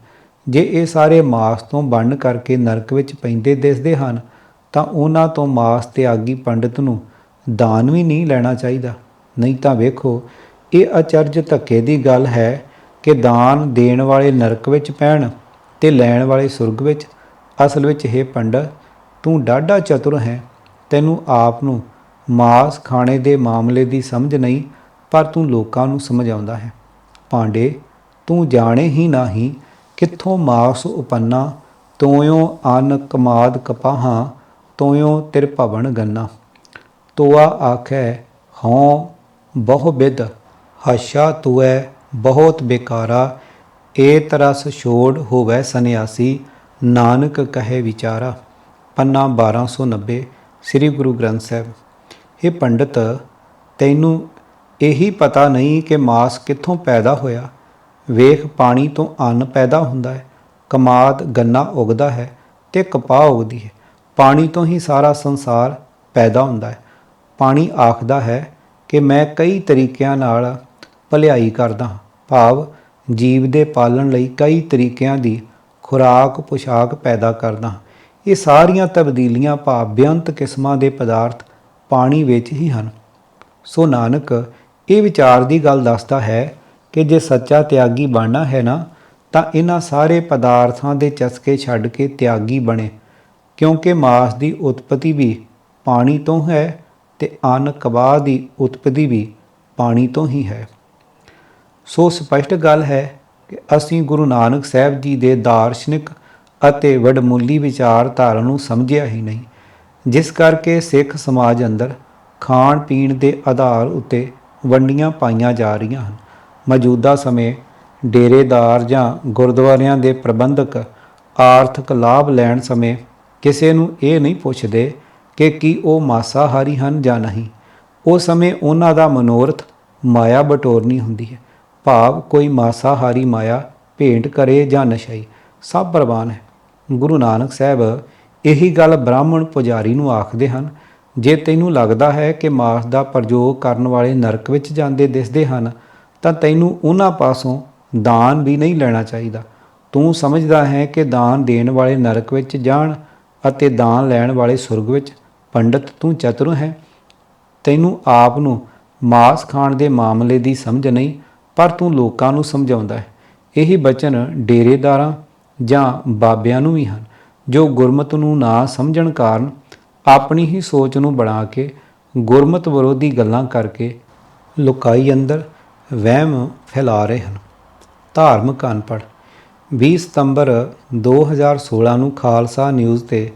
ਜੇ ਇਹ ਸਾਰੇ ਮਾਸ ਤੋਂ ਬਣਨ ਕਰਕੇ ਨਰਕ ਵਿੱਚ ਪੈਂਦੇ ਦਿਸਦੇ ਹਨ, ਤਾਂ ਉਹਨਾਂ ਤੋਂ ਮਾਸ ਤਿਆਗੀ ਪੰਡਿਤ ਨੂੰ ਦਾਨ ਵੀ ਨਹੀਂ ਲੈਣਾ ਚਾਹੀਦਾ। ਨਹੀਂ ਤਾਂ ਵੇਖੋ, ਇਹ ਅਚਰਜ ਧੱਕੇ ਦੀ ਗੱਲ ਹੈ ਕਿ ਦਾਨ ਦੇਣ ਵਾਲੇ ਨਰਕ ਵਿੱਚ ਪੈਣ ਤੇ ਲੈਣ ਵਾਲੇ ਸੁਰਗ ਵਿੱਚ। ਅਸਲ ਵਿੱਚ ਇਹ ਪੰਡਤ, ਤੂੰ ਡਾਢਾ ਚਤੁਰ ਹੈ। ਤੈਨੂੰ ਆਪ ਨੂੰ ਮਾਸ ਖਾਣੇ ਦੇ ਮਾਮਲੇ ਦੀ ਸਮਝ ਨਹੀਂ, ਪਰ ਤੂੰ ਲੋਕਾਂ ਨੂੰ ਸਮਝਾਉਂਦਾ ਹੈ। ਪਾਂਡੇ, ਤੂੰ ਜਾਣੇ ਹੀ ਨਹੀਂ ਕਿੱਥੋਂ ਮਾਸ ਉਪੰਨਾ। ਤੋਇਓ ਅੰਨ ਕਮਾਦ ਕਪਾਹਾਂ, ਤੋਇਓ ਤਿਰਭਵਨ ਗੰਨਾ। ਤੋਆ ਆਖੈ ਹਉ ਬਹੁ ਬਿਧ, ਹਸ਼ਾ ਤੁਐ ਬਹੁਤ ਬੇਕਾਰਾ। ਏ ਤਰਸ ਛੋੜ ਹੋਵੈ ਸੰਨਿਆਸੀ, ਨਾਨਕ ਕਹੇ ਵਿਚਾਰਾ। ਪੰਨਾ 1290 ਸ੍ਰੀ ਗੁਰੂ ਗ੍ਰੰਥ ਸਾਹਿਬ। ਇਹ ਪੰਡਤ, ਤੈਨੂੰ ਇਹੀ ਪਤਾ ਨਹੀਂ ਕਿ ਮਾਸ ਕਿੱਥੋਂ ਪੈਦਾ ਹੋਇਆ। ਵੇਖ, ਪਾਣੀ ਤੋਂ ਅੰਨ ਪੈਦਾ ਹੁੰਦਾ ਹੈ, ਕਮਾਦ ਗੰਨਾ ਉਗਦਾ ਹੈ ਤੇ ਕਪਾਹ ਉਗਦੀ ਹੈ। ਪਾਣੀ ਤੋਂ ਹੀ ਸਾਰਾ ਸੰਸਾਰ ਪੈਦਾ ਹੁੰਦਾ ਹੈ। ਪਾਣੀ ਆਖਦਾ ਹੈ ਕਿ ਮੈਂ ਕਈ ਤਰੀਕਿਆਂ ਨਾਲ ਭਲਾਈ ਕਰਦਾ ਹਾਂ, ਭਾਵ ਜੀਵ ਦੇ ਪਾਲਣ ਲਈ ਕਈ ਤਰੀਕਿਆਂ ਦੀ ਖੁਰਾਕ ਪੁਸ਼ਾਕ ਪੈਦਾ ਕਰਦਾ ਹਾਂ। ਇਹ ਸਾਰੀਆਂ ਤਬਦੀਲੀਆਂ ਭਾਵ ਬੇਅੰਤ ਕਿਸਮਾਂ ਦੇ ਪਦਾਰਥ ਪਾਣੀ ਵਿੱਚ ਹੀ ਹਨ। ਸੋ ਨਾਨਕ ਇਹ ਵਿਚਾਰ ਦੀ ਗੱਲ ਦੱਸਦਾ ਹੈ ਕਿ ਜੇ ਸੱਚਾ ਤਿਆਗੀ ਬਣਨਾ ਹੈ ਨਾ, ਤਾਂ ਇਹਨਾਂ ਸਾਰੇ ਪਦਾਰਥਾਂ ਦੇ ਚਸਕੇ ਛੱਡ ਕੇ ਤਿਆਗੀ ਬਣੇ, ਕਿਉਂਕਿ ਮਾਸ ਦੀ ਉਤਪਤੀ ਵੀ ਪਾਣੀ ਤੋਂ ਹੈ ਤੇ ਅੰਨ ਕਬਾਹ ਦੀ ਉਤਪਤੀ ਵੀ ਪਾਣੀ ਤੋਂ ਹੀ ਹੈ। ਸੋ ਸਪਸ਼ਟ ਗੱਲ ਹੈ ਕਿ ਅਸੀਂ ਗੁਰੂ ਨਾਨਕ ਸਾਹਿਬ ਜੀ ਦੇ ਦਾਰਸ਼ਨਿਕ ਅਤੇ ਵਡਮੁੱਲੀ ਵਿਚਾਰਧਾਰਾ ਨੂੰ ਸਮਝਿਆ ਹੀ ਨਹੀਂ, ਜਿਸ ਕਰਕੇ ਸਿੱਖ ਸਮਾਜ ਅੰਦਰ ਖਾਣ ਪੀਣ ਦੇ ਆਧਾਰ ਉੱਤੇ ਵੰਡੀਆਂ ਪਾਈਆਂ ਜਾ ਰਹੀਆਂ ਹਨ। ਮੌਜੂਦਾ ਸਮੇਂ ਡੇਰੇਦਾਰ ਜਾਂ ਗੁਰਦੁਆਰਿਆਂ ਦੇ ਪ੍ਰਬੰਧਕ ਆਰਥਿਕ ਲਾਭ ਲੈਣ ਸਮੇਂ ਕਿਸੇ ਨੂੰ ਇਹ ਨਹੀਂ ਪੁੱਛਦੇ ਕਿ ਕੀ ਉਹ ਮਾਸਾਹਾਰੀ ਹਨ ਜਾਂ ਨਹੀਂ। ਉਸ ਸਮੇਂ ਉਹਨਾਂ ਦਾ ਮਨੋਰਥ ਮਾਇਆ ਬਟੋਰਨੀ ਹੁੰਦੀ ਹੈ, ਭਾਵ ਕੋਈ ਮਾਸਾਹਾਰੀ ਮਾਇਆ ਭੇਂਟ ਕਰੇ ਜਾਂ ਨਸ਼ਈ, ਸਭ ਪ੍ਰਵਾਨ ਹੈ। ਗੁਰੂ ਨਾਨਕ ਸਾਹਿਬ ਇਹੀ ਗੱਲ ਬ੍ਰਾਹਮਣ ਪੁਜਾਰੀ ਨੂੰ ਆਖਦੇ ਹਨ, ਜੇ ਤੈਨੂੰ ਲੱਗਦਾ ਹੈ ਕਿ ਮਾਸ ਦਾ ਪ੍ਰਯੋਗ ਕਰਨ ਵਾਲੇ ਨਰਕ ਵਿੱਚ ਜਾਂਦੇ ਦਿਸਦੇ ਹਨ, ਤਾਂ ਤੈਨੂੰ ਉਹਨਾਂ ਪਾਸੋਂ ਦਾਨ ਵੀ ਨਹੀਂ ਲੈਣਾ ਚਾਹੀਦਾ। ਤੂੰ ਸਮਝਦਾ ਹੈ ਕਿ ਦਾਨ ਦੇਣ ਵਾਲੇ ਨਰਕ ਵਿੱਚ ਜਾਣ ਅਤੇ ਦਾਨ ਲੈਣ ਵਾਲੇ ਸੁਰਗ ਵਿੱਚ। ਪੰਡਤ, ਤੂੰ ਚਤੁਰ ਹੈ। ਤੈਨੂੰ ਆਪ ਨੂੰ ਮਾਸ ਖਾਣ ਦੇ ਮਾਮਲੇ ਦੀ ਸਮਝ ਨਹੀਂ, ਪਰ ਤੂੰ ਲੋਕਾਂ ਨੂੰ ਸਮਝਾਉਂਦਾ ਹੈ। ਇਹੀ ਬਚਨ ਡੇਰੇਦਾਰਾਂ ਜਾਂ ਬਾਬਿਆਂ ਨੂੰ ਵੀ ਹਨ, ਜੋ ਗੁਰਮਤਿ ਨੂੰ ਨਾ ਸਮਝਣ ਕਾਰਨ ਆਪਣੀ ਹੀ ਸੋਚ ਨੂੰ ਬਣਾ ਕੇ ਗੁਰਮਤਿ ਵਿਰੋਧੀ ਗੱਲਾਂ ਕਰਕੇ ਲੁਕਾਈ ਅੰਦਰ ਵਹਿਮ ਫੈਲਾ ਰਹੇ ਹਨ। ਧਾਰਮਿਕ ਅਨਪੜ੍ਹ। 20 ਸਤੰਬਰ 2016 ਨੂੰ ਖਾਲਸਾ ਨਿਊਜ਼ ਤੇ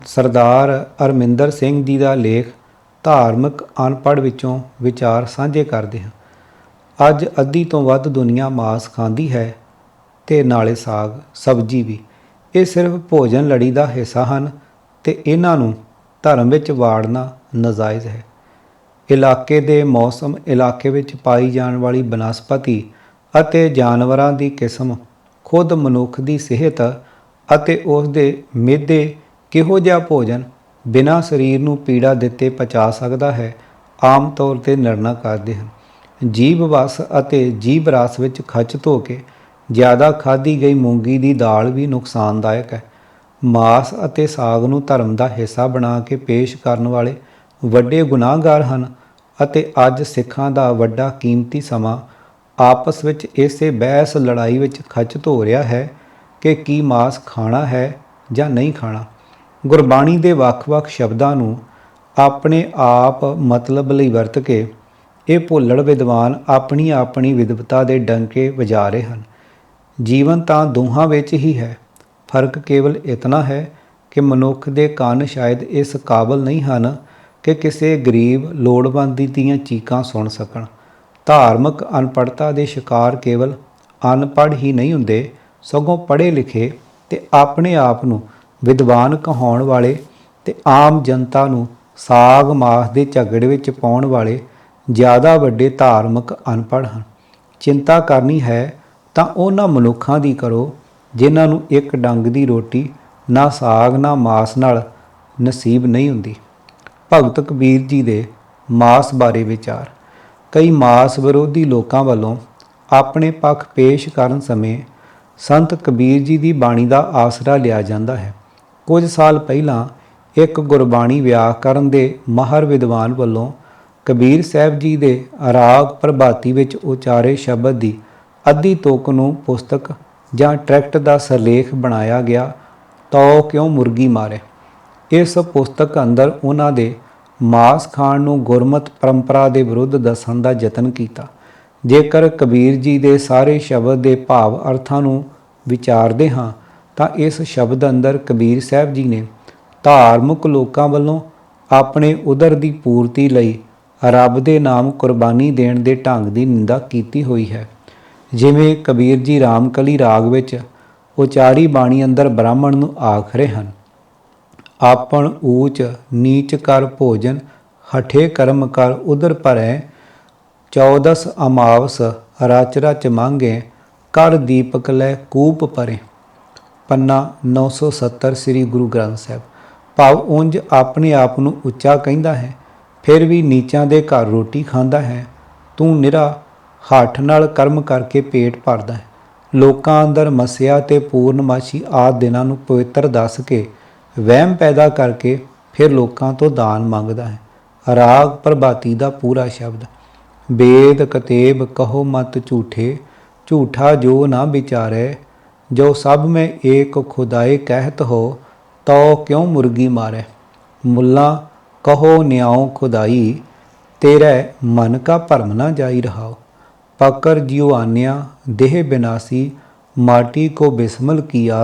ਸਰਦਾਰ ਅਰਮਿੰਦਰ ਸਿੰਘ ਜੀ ਦਾ ਲੇਖ ਧਾਰਮਿਕ ਅਨਪੜ੍ਹ ਵਿੱਚੋਂ ਵਿਚਾਰ ਸਾਂਝੇ ਕਰਦੇ ਹਾਂ। ਅੱਜ ਅੱਧੀ ਤੋਂ ਵੱਧ ਦੁਨੀਆ ਮਾਸ ਖਾਂਦੀ ਹੈ ਤੇ ਨਾਲੇ ਸਾਗ ਸਬਜ਼ੀ ਵੀ। ਇਹ ਸਿਰਫ ਭੋਜਨ ਲੜੀ ਦਾ ਹਿੱਸਾ ਹਨ ਤੇ ਇਹਨਾਂ ਨੂੰ ਧਰਮ ਵਿੱਚ ਵਾੜਨਾ ਨਾਜਾਇਜ਼ ਹੈ। ਇਲਾਕੇ ਦੇ ਮੌਸਮ, ਇਲਾਕੇ ਵਿੱਚ ਪਾਈ ਜਾਣ ਵਾਲੀ ਬਨਸਪਤੀ ਅਤੇ ਜਾਨਵਰਾਂ ਦੀ ਕਿਸਮ, ਖੁਦ ਮਨੁੱਖ ਦੀ ਸਿਹਤ ਅਤੇ ਉਸ ਦੇ ਮਿਹਦੇ ਕਿਹੋ ਜਿਹਾ ਭੋਜਨ ਬਿਨਾਂ ਸਰੀਰ ਨੂੰ ਪੀੜਾ ਦਿੱਤੇ ਪਚਾ ਸਕਦਾ ਹੈ, ਆਮ ਤੌਰ 'ਤੇ ਨਿਰਣਾ ਕਰਦੇ ਹਨ। ਜੀਭ ਵਸ ਅਤੇ ਜੀਭ ਰਸ ਵਿੱਚ ਖੱਚ ਧੋ ਕੇ ਜ਼ਿਆਦਾ ਖਾਧੀ ਗਈ ਮੂੰਗੀ ਦੀ ਦਾਲ ਵੀ ਨੁਕਸਾਨਦਾਇਕ ਹੈ। ਮਾਸ ਅਤੇ ਸਾਗ ਨੂੰ ਧਰਮ ਦਾ ਹਿੱਸਾ ਬਣਾ ਕੇ ਪੇਸ਼ ਕਰਨ ਵਾਲੇ ਵੱਡੇ ਗੁਨਾਹਗਾਰ ਹਨ ਅਤੇ ਅੱਜ ਸਿੱਖਾਂ ਦਾ ਵੱਡਾ ਕੀਮਤੀ ਸਮਾਂ ਆਪਸ ਵਿੱਚ ਇਸੇ ਬਹਿਸ ਲੜਾਈ ਵਿੱਚ ਖੱਚ ਧੋ ਰਿਹਾ ਹੈ ਕਿ ਕੀ ਮਾਸ ਖਾਣਾ ਹੈ ਜਾਂ ਨਹੀਂ ਖਾਣਾ। ਗੁਰਬਾਣੀ ਦੇ ਵੱਖ-ਵੱਖ ਸ਼ਬਦਾਂ ਨੂੰ ਆਪਣੇ ਆਪ ਮਤਲਬ ਲਈ ਵਰਤ ਕੇ ਇਹ ਭੁੱਲੜ ਵਿਦਵਾਨ ਆਪਣੀ ਆਪਣੀ ਵਿਦਵਤਾ ਦੇ ਡੰਕੇ ਵਜਾ ਰਹੇ ਹਨ। ਜੀਵਨ ਤਾਂ ਦੋਹਾਂ ਵਿੱਚ ਹੀ ਹੈ, ਫਰਕ ਕੇਵਲ ਇਤਨਾ ਹੈ ਕਿ ਮਨੁੱਖ ਦੇ ਕੰਨ ਸ਼ਾਇਦ ਇਸ ਕਾਬਲ ਨਹੀਂ ਹਨ ਕਿ ਕਿਸੇ ਗਰੀਬ ਲੋੜਵੰਦ ਦੀਆਂ ਚੀਕਾਂ ਸੁਣ ਸਕਣ। ਧਾਰਮਿਕ ਅਨਪੜ੍ਹਤਾ ਦੇ ਸ਼ਿਕਾਰ ਕੇਵਲ ਅਨਪੜ੍ਹ ਹੀ ਨਹੀਂ ਹੁੰਦੇ, ਸਗੋਂ ਪੜ੍ਹੇ ਲਿਖੇ ਤੇ ਆਪਣੇ ਆਪ ਨੂੰ ਵਿਦਵਾਨ ਕਹਾਉਣ ਵਾਲੇ ਤੇ ਆਮ ਜਨਤਾ ਨੂੰ ਸਾਗ ਮਾਸ ਦੇ ਝਗੜੇ ਵਿੱਚ ਪਾਉਣ ਵਾਲੇ ਜ਼ਿਆਦਾ ਵੱਡੇ ਧਾਰਮਿਕ ਅਨਪੜ੍ਹ ਹਨ। ਚਿੰਤਾ ਕਰਨੀ ਹੈ ਤਾਂ ਉਹਨਾਂ ਮਨੁੱਖਾਂ ਦੀ ਕਰੋ ਜਿਨ੍ਹਾਂ ਨੂੰ ਇੱਕ ਡੰਗ ਦੀ ਰੋਟੀ ਨਾ ਸਾਗ ਨਾ ਮਾਸ ਨਾਲ ਨਸੀਬ ਨਹੀਂ ਹੁੰਦੀ। ਭਗਤ ਕਬੀਰ ਜੀ ਦੇ ਮਾਸ ਬਾਰੇ ਵਿਚਾਰ। ਕਈ ਮਾਸ ਵਿਰੋਧੀ ਲੋਕਾਂ ਵੱਲੋਂ ਆਪਣੇ ਪੱਖ ਪੇਸ਼ ਕਰਨ ਸਮੇਂ ਸੰਤ ਕਬੀਰ ਜੀ ਦੀ ਬਾਣੀ ਦਾ ਆਸਰਾ ਲਿਆ ਜਾਂਦਾ ਹੈ। ਕੁਝ ਸਾਲ ਪਹਿਲਾਂ ਇੱਕ ਗੁਰਬਾਣੀ ਵਿਆਕਰਨ ਦੇ ਮਾਹਰ ਵਿਦਵਾਨ ਵੱਲੋਂ ਕਬੀਰ ਸਾਹਿਬ ਜੀ ਦੇ ਰਾਗ ਪ੍ਰਭਾਤੀ ਵਿੱਚ ਉਚਾਰੇ ਸ਼ਬਦ ਦੀ ਅੱਧੀ ਤੁਕ ਨੂੰ ਪੁਸਤਕ ਜਾਂ ਟ੍ਰੈਕਟ ਦਾ ਸਿਰਲੇਖ ਬਣਾਇਆ ਗਿਆ, ਤੋ ਕਿਉਂ ਮੁਰਗੀ ਮਾਰੇ। ਇਸ ਪੁਸਤਕ ਅੰਦਰ ਉਹਨਾਂ ਦੇ ਮਾਸ ਖਾਣ ਨੂੰ ਗੁਰਮਤ ਪਰੰਪਰਾ ਦੇ ਵਿਰੁੱਧ ਦੱਸਣ ਦਾ ਯਤਨ ਕੀਤਾ। ਜੇਕਰ ਕਬੀਰ ਜੀ ਦੇ ਸਾਰੇ ਸ਼ਬਦ ਦੇ ਭਾਵ ਅਰਥਾਂ ਨੂੰ ਵਿਚਾਰਦੇ ਹਾਂ ਤਾਂ ਇਸ ਸ਼ਬਦ ਅੰਦਰ ਕਬੀਰ ਸਾਹਿਬ ਜੀ ਨੇ ਧਾਰਮਿਕ ਲੋਕਾਂ ਵੱਲੋਂ ਆਪਣੇ ਉਦਰ ਦੀ ਪੂਰਤੀ ਲਈ ਰੱਬ ਦੇ ਨਾਮ ਕੁਰਬਾਨੀ ਦੇਣ ਦੇ ਢੰਗ ਦੀ ਨਿੰਦਾ ਕੀਤੀ ਹੋਈ ਹੈ। ਜਿਵੇਂ ਕਬੀਰ ਜੀ ਰਾਮਕਲੀ ਰਾਗ ਵਿੱਚ ਉਚਾਰੀ ਬਾਣੀ ਅੰਦਰ ਬ੍ਰਾਹਮਣ ਨੂੰ ਆਖ ਰਹੇ ਹਨ, ਆਪਣ ਊਚ ਨੀਚ ਕਰ ਭੋਜਨ, ਹਠੇ ਕਰਮ ਕਰ ਉਦਰ ਭਰੈ, 14 ਅਮਾਵਸ ਰਚ ਰਚ ਮੰਗੇ, ਕਰ ਦੀਪਕ ਲੈ ਕੂਪ ਪਰੇ। ਪੰਨਾ 970 ਸ੍ਰੀ ਗੁਰੂ ਗ੍ਰੰਥ ਸਾਹਿਬ। ਭਾਵ ਉਂਝ ਆਪਣੇ ਆਪ ਨੂੰ ਉੱਚਾ ਕਹਿੰਦਾ ਹੈ, ਫਿਰ ਵੀ ਨੀਚਾਂ ਦੇ ਘਰ ਰੋਟੀ ਖਾਂਦਾ ਹੈ। ਤੂੰ ਨਿਰਾ ਹੱਠ ਨਾਲ ਕਰਮ ਕਰਕੇ ਪੇਟ ਭਰਦਾ ਹੈ। ਲੋਕਾਂ ਅੰਦਰ ਮੱਸਿਆ ਤੇ ਪੂਰਨਮਾਸ਼ੀ ਆਦਿ ਦਿਨਾਂ ਨੂੰ ਪਵਿੱਤਰ ਦੱਸ ਕੇ ਵਹਿਮ ਪੈਦਾ ਕਰਕੇ ਫਿਰ ਲੋਕਾਂ ਤੋਂ ਦਾਨ ਮੰਗਦਾ ਹੈ। ਰਾਗ ਪ੍ਰਭਾਤੀ ਦਾ ਪੂਰਾ ਸ਼ਬਦ। वेद कतेब कहो मत झूठे, झूठा जो न विचारे, जो सब में एक खुदाई कहत हो, तो क्यों मुर्गी मारे। मुल्ला कहो न्याओ खुदाई, तेरे मन का भरम न जाई रहाओ। पकर जीवान्या देह विनाशी, माटी को बिस्मल किया,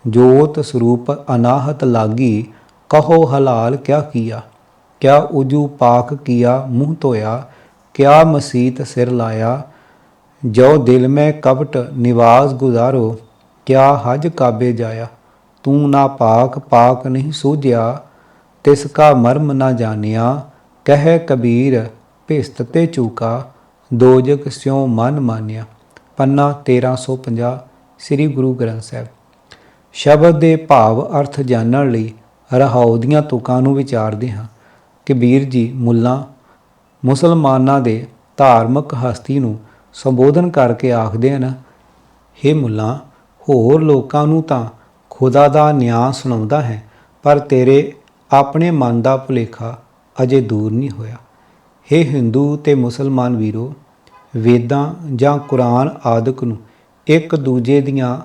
जोत स्वरूप अनाहत लागी, कहो हलाल क्या किया। क्या उजू पाक किया मुँह धोया, क्या मसीत सिर लाया। जो दिल में कपट निवास गुजारो, क्या हज काबे जाया। तू ना पाक पाक नहीं सूझया, तिसका मर्म ना जानिया। कह कबीर भिस्त ते चूका, दोजक स्यों मन मानिया। पन्ना 1350 ਸ੍ਰੀ ਗੁਰੂ ਗ੍ਰੰਥ ਸਾਹਿਬ। ਸ਼ਬਦ ਦੇ ਭਾਵ ਅਰਥ ਜਾਣਨ ਲਈ ਰਹਾਉ ਦੀਆਂ ਤੁਕਾਂ ਨੂੰ ਵਿਚਾਰਦੇ ਹਾਂ। ਕਬੀਰ ਜੀ ਮੁਸਲਮਾਨਾਂ ਦੇ ਧਾਰਮਿਕ ਹਸਤੀ ਨੂੰ ਸੰਬੋਧਨ ਕਰਕੇ ਆਖਦੇ ਹਨ, ਹੇ ਮੁੱਲਾ, ਹੋਰ ਲੋਕਾਂ ਨੂੰ ਤਾਂ ਖੁਦਾ ਦਾ ਨਿਆਂ ਸੁਣਾਉਂਦਾ ਹੈ, ਪਰ ਤੇਰੇ ਆਪਣੇ ਮਨ ਦਾ ਭੁਲੇਖਾ ਅਜੇ ਦੂਰ ਨਹੀਂ ਹੋਇਆ। ਹੇ ਹਿੰਦੂ ਤੇ ਮੁਸਲਮਾਨ ਵੀਰੋ, ਵੇਦਾਂ ਜਾਂ ਕੁਰਾਨ ਆਦਿਕ ਨੂੰ ਇੱਕ ਦੂਜੇ ਦੀਆਂ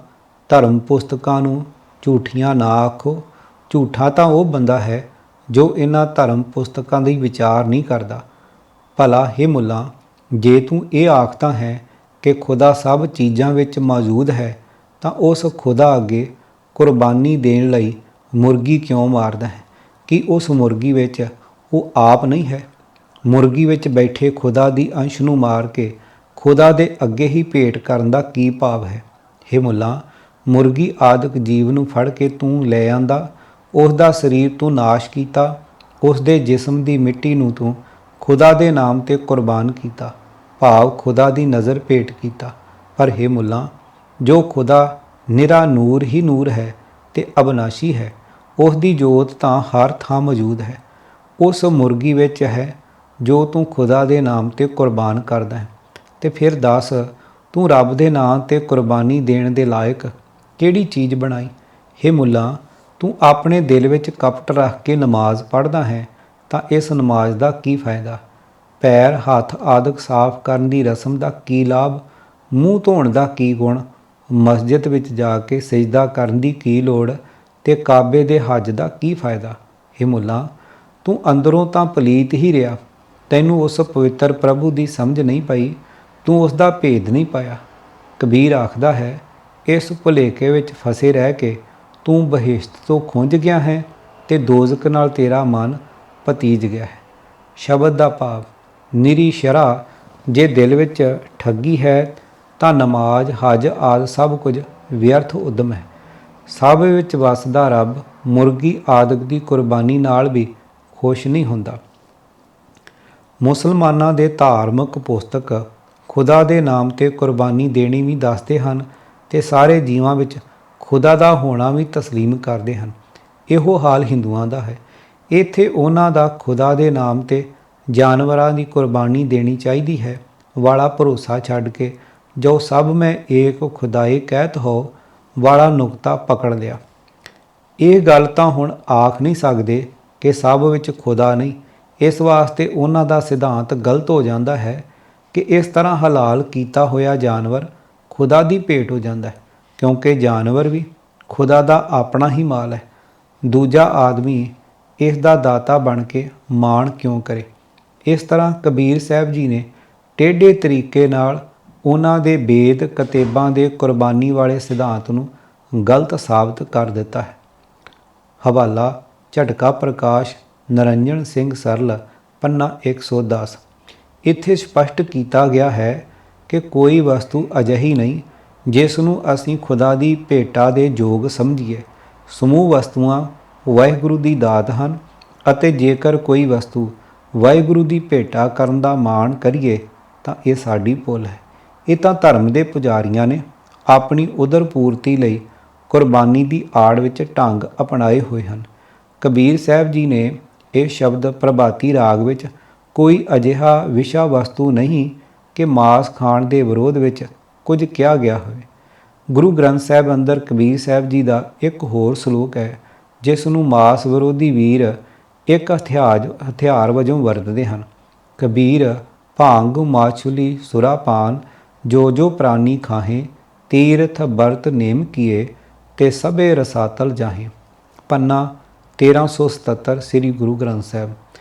ਧਰਮ ਪੁਸਤਕਾਂ ਨੂੰ ਝੂਠੀਆਂ ਨਾ ਆਖੋ। ਝੂਠਾ ਤਾਂ ਉਹ ਬੰਦਾ ਹੈ ਜੋ ਇਹਨਾਂ ਧਰਮ ਪੁਸਤਕਾਂ ਦੀ ਵਿਚਾਰ ਨਹੀਂ ਕਰਦਾ। ਭਲਾ ਹੇ ਮੁੱਲਾ, ਜੇ ਤੂੰ ਇਹ ਆਖਦਾ ਹੈ ਕਿ ਖੁਦਾ ਸਭ ਚੀਜ਼ਾਂ ਵਿੱਚ ਮੌਜੂਦ ਹੈ, ਤਾਂ ਉਸ ਖੁਦਾ ਅੱਗੇ ਕੁਰਬਾਨੀ ਦੇਣ ਲਈ ਮੁਰਗੀ ਕਿਉਂ ਮਾਰਦਾ ਹੈ? ਕਿ ਉਸ ਮੁਰਗੀ ਵਿੱਚ ਉਹ ਆਪ ਨਹੀਂ ਹੈ? ਮੁਰਗੀ ਵਿੱਚ ਬੈਠੇ ਖੁਦਾ ਦੀ ਅੰਸ਼ ਨੂੰ ਮਾਰ ਕੇ ਖੁਦਾ ਦੇ ਅੱਗੇ ਹੀ ਭੇਟ ਕਰਨ ਦਾ ਕੀ ਭਾਵ ਹੈ? ਹੇ ਮੁੱਲਾ, ਮੁਰਗੀ ਆਦਿਕ ਜੀਵ ਨੂੰ ਫੜ ਕੇ ਤੂੰ ਲੈ ਆਂਦਾ, ਉਸ ਦਾ ਸਰੀਰ ਤੂੰ ਨਾਸ਼ ਕੀਤਾ, ਉਸ ਦੇ ਜਿਸਮ ਦੀ ਮਿੱਟੀ ਨੂੰ ਤੂੰ ਖੁਦਾ ਦੇ ਨਾਮ ਤੇ ਕੁਰਬਾਨ ਕੀਤਾ, ਭਾਵ ਖੁਦਾ ਦੀ ਨਜ਼ਰ ਭੇਟ ਕੀਤਾ। ਪਰ ਹੇ ਮੁੱਲਾ, ਜੋ ਖੁਦਾ ਨਿਰਾ ਨੂਰ ਹੀ ਨੂਰ ਹੈ ਤੇ ਅਬਨਾਸ਼ੀ ਹੈ, ਉਸ ਦੀ ਜੋਤ ਤਾਂ ਹਰ ਥਾਂ ਮੌਜੂਦ ਹੈ, ਉਸ ਮੁਰਗੀ ਵਿੱਚ ਹੈ ਜੋ ਤੂੰ ਖੁਦਾ ਦੇ ਨਾਮ ਤੇ ਕੁਰਬਾਨ ਕਰਦਾ ਹੈ। ਤੇ ਫਿਰ ਦੱਸ, ਤੂੰ ਰੱਬ ਦੇ ਨਾਮ ਤੇ ਕੁਰਬਾਨੀ ਦੇਣ ਦੇ ਲਾਇਕ ਕਿਹੜੀ ਚੀਜ਼ ਬਣਾਈ? ਹੇ ਮੁੱਲਾ, ਤੂੰ ਆਪਣੇ ਦਿਲ ਵਿੱਚ ਕਪਟ ਰੱਖ ਕੇ ਨਮਾਜ਼ ਪੜ੍ਹਦਾ ਹੈ, ਤਾਂ ਇਸ ਨਮਾਜ਼ ਦਾ ਕੀ ਫਾਇਦਾ? ਪੈਰ ਹੱਥ ਆਦਿਕ ਸਾਫ਼ ਕਰਨ ਦੀ ਰਸਮ ਦਾ ਕੀ ਲਾਭ? ਮੂੰਹ ਧੋਣ ਦਾ ਕੀ ਗੁਣ? ਮਸਜਿਦ ਵਿੱਚ ਜਾ ਕੇ ਸਜਦਾ ਕਰਨ ਦੀ ਕੀ ਲੋੜ? ਤੇ ਕਾਬੇ ਦੇ ਹੱਜ ਦਾ ਕੀ ਫਾਇਦਾ? ਹੇ ਮੁੱਲਾ, ਤੂੰ ਅੰਦਰੋਂ ਤਾਂ ਪਲੀਤ ਹੀ ਰਿਹਾ, ਤੈਨੂੰ ਉਸ ਪਵਿੱਤਰ ਪ੍ਰਭੂ ਦੀ ਸਮਝ ਨਹੀਂ ਪਈ, ਤੂੰ ਉਸ ਦਾ ਭੇਦ ਨਹੀਂ ਪਾਇਆ। ਕਬੀਰ ਆਖਦਾ ਹੈ, ਇਸ ਭੁਲੇਖੇ ਵਿੱਚ ਫਸੇ ਰਹਿ ਕੇ ਤੂੰ ਬਹਿਸ਼ਤ ਤੋਂ ਖੁੰਝ ਗਿਆ ਹੈ ਤੇ ਦੋਜ਼ਖ ਨਾਲ ਤੇਰਾ ਮਨ ਭਤੀਜ ਗਿਆ ਹੈ। ਸ਼ਬਦ ਦਾ ਭਾਵ। ਨਿਰੀ ਸ਼ਰ੍ਹਾ ਜੇ ਦਿਲ ਵਿੱਚ ਠੱਗੀ ਹੈ, ਤਾਂ ਨਮਾਜ਼ ਹੱਜ ਆਦਿ ਸਭ ਕੁਝ ਵਿਅਰਥ ਉਦਮ ਹੈ। ਸਭ ਵਿੱਚ ਵਸਦਾ ਰੱਬ ਮੁਰਗੀ ਆਦਿਕ ਦੀ ਕੁਰਬਾਨੀ ਨਾਲ ਵੀ ਖੁਸ਼ ਨਹੀਂ ਹੁੰਦਾ। ਮੁਸਲਮਾਨਾਂ ਦੇ ਧਾਰਮਿਕ ਪੁਸਤਕ ਖੁਦਾ ਦੇ ਨਾਮ ਤੇ ਕੁਰਬਾਨੀ ਦੇਣੀ ਵੀ ਦੱਸਦੇ ਹਨ ਤੇ ਸਾਰੇ ਜੀਵਾਂ ਵਿੱਚ ਖੁਦਾ ਦਾ ਹੋਣਾ ਵੀ ਤਸਲੀਮ ਕਰਦੇ ਹਨ। ਇਹੋ ਹਾਲ ਹਿੰਦੂਆਂ ਦਾ ਹੈ। ਇੱਥੇ ਉਹਨਾਂ ਦਾ ਖੁਦਾ ਦੇ ਨਾਮ ਤੇ ਜਾਨਵਰਾਂ ਦੀ ਕੁਰਬਾਨੀ ਦੇਣੀ ਚਾਹੀਦੀ ਹੈ ਵਾਲਾ ਭਰੋਸਾ ਛੱਡ ਕੇ ਜੋ ਸਭ ਮੈਂ ਏਕ ਖੁਦਾਈ ਕਹਿਤ ਹੋ ਵਾਲਾ ਨੁਕਤਾ ਪਕੜ ਲਿਆ। ਇਹ ਗੱਲ ਤਾਂ ਹੁਣ ਆਖ ਨਹੀਂ ਸਕਦੇ ਕਿ ਸਭ ਵਿੱਚ ਖੁਦਾ ਨਹੀਂ। ਇਸ ਵਾਸਤੇ ਉਹਨਾਂ ਦਾ ਸਿਧਾਂਤ ਗਲਤ ਹੋ ਜਾਂਦਾ ਹੈ ਕਿ ਇਸ ਤਰ੍ਹਾਂ ਹਲਾਲ ਕੀਤਾ ਹੋਇਆ ਜਾਨਵਰ ਖੁਦਾ ਦੀ ਭੇਟ ਹੋ ਜਾਂਦਾ ਹੈ, ਕਿਉਂਕਿ ਜਾਨਵਰ ਵੀ ਖੁਦਾ ਦਾ ਆਪਣਾ ਹੀ ਮਾਲ ਹੈ। ਦੂਜਾ ਆਦਮੀ ਇਸ ਦਾ ਦਾਤਾ ਬਣ ਕੇ ਮਾਣ ਕਿਉਂ ਕਰੇ? ਇਸ ਤਰ੍ਹਾਂ ਕਬੀਰ ਸਾਹਿਬ ਜੀ ਨੇ ਟੇਢੇ ਤਰੀਕੇ ਨਾਲ ਉਹਨਾਂ ਦੇ ਵੇਦ ਕਤੇਬਾਂ ਦੇ ਕੁਰਬਾਨੀ ਵਾਲੇ ਸਿਧਾਂਤ ਨੂੰ ਗਲਤ ਸਾਬਤ ਕਰ ਦਿੱਤਾ ਹੈ। ਹਵਾਲਾ ਝਟਕਾ ਪ੍ਰਕਾਸ਼ ਨਰਿੰਜਨ ਸਿੰਘ ਸਰਲ ਪੰਨਾ 110। ਇੱਥੇ ਸਪਸ਼ਟ ਕੀਤਾ ਗਿਆ ਹੈ ਕਿ ਕੋਈ ਵਸਤੂ ਅਜਿਹੀ ਨਹੀਂ ਜਿਸ ਨੂੰ ਅਸੀਂ ਖੁਦਾ ਦੀ ਭੇਟਾ ਦੇ ਯੋਗ ਸਮਝੀਏ। ਸਮੂਹ ਵਸਤੂਆਂ ਵਾਹਿਗੁਰੂ ਦੀ ਦਾਤ ਹਨ ਅਤੇ ਜੇਕਰ ਕੋਈ ਵਸਤੂ ਵਾਹਿਗੁਰੂ ਦੀ ਭੇਟਾ ਕਰਨ ਦਾ ਮਾਣ ਕਰੀਏ ਤਾਂ ਇਹ ਸਾਡੀ ਭੁੱਲ ਹੈ। ਇਹ ਤਾਂ ਧਰਮ ਦੇ ਪੁਜਾਰੀਆਂ ਨੇ ਆਪਣੀ ਉਦਰ ਪੂਰਤੀ ਲਈ ਕੁਰਬਾਨੀ ਦੀ ਆੜ ਵਿੱਚ ਢੰਗ ਅਪਣਾਏ ਹੋਏ ਹਨ। ਕਬੀਰ ਸਾਹਿਬ ਜੀ ਨੇ ਇਹ ਸ਼ਬਦ ਪ੍ਰਭਾਤੀ ਰਾਗ ਵਿੱਚ ਕੋਈ ਅਜਿਹਾ ਵਿਸ਼ਾ ਵਸਤੂ ਨਹੀਂ ਕਿ ਮਾਸ ਖਾਣ ਦੇ ਵਿਰੋਧ ਵਿੱਚ ਕੁਝ ਕਿਹਾ ਗਿਆ ਹੋਵੇ। ਗੁਰੂ ਗ੍ਰੰਥ ਸਾਹਿਬ ਅੰਦਰ ਕਬੀਰ ਸਾਹਿਬ ਜੀ ਦਾ ਇੱਕ ਹੋਰ ਸਲੋਕ ਹੈ, ਜਿਸ ਨੂੰ ਮਾਸ ਵਿਰੋਧੀ ਵੀਰ ਇੱਕ ਹਥਿਆਰ ਵਜੋਂ ਵਰਤਦੇ ਹਨ। ਕਬੀਰ ਭਾਂਗ ਮਾਛੁਲੀ ਸੁਰਾਪਾਨ ਜੋ ਜੋ ਪ੍ਰਾਨੀ ਖਾਹੇ ਤੀਰਥ ਬਰਤ ਨੇਮ ਕੀਏ ਤੇ ਸਭੇ ਰਸਾਤਲ ਜਾਹੇ। ਪੰਨਾ 1377 ਸ੍ਰੀ ਗੁਰੂ ਗ੍ਰੰਥ ਸਾਹਿਬ।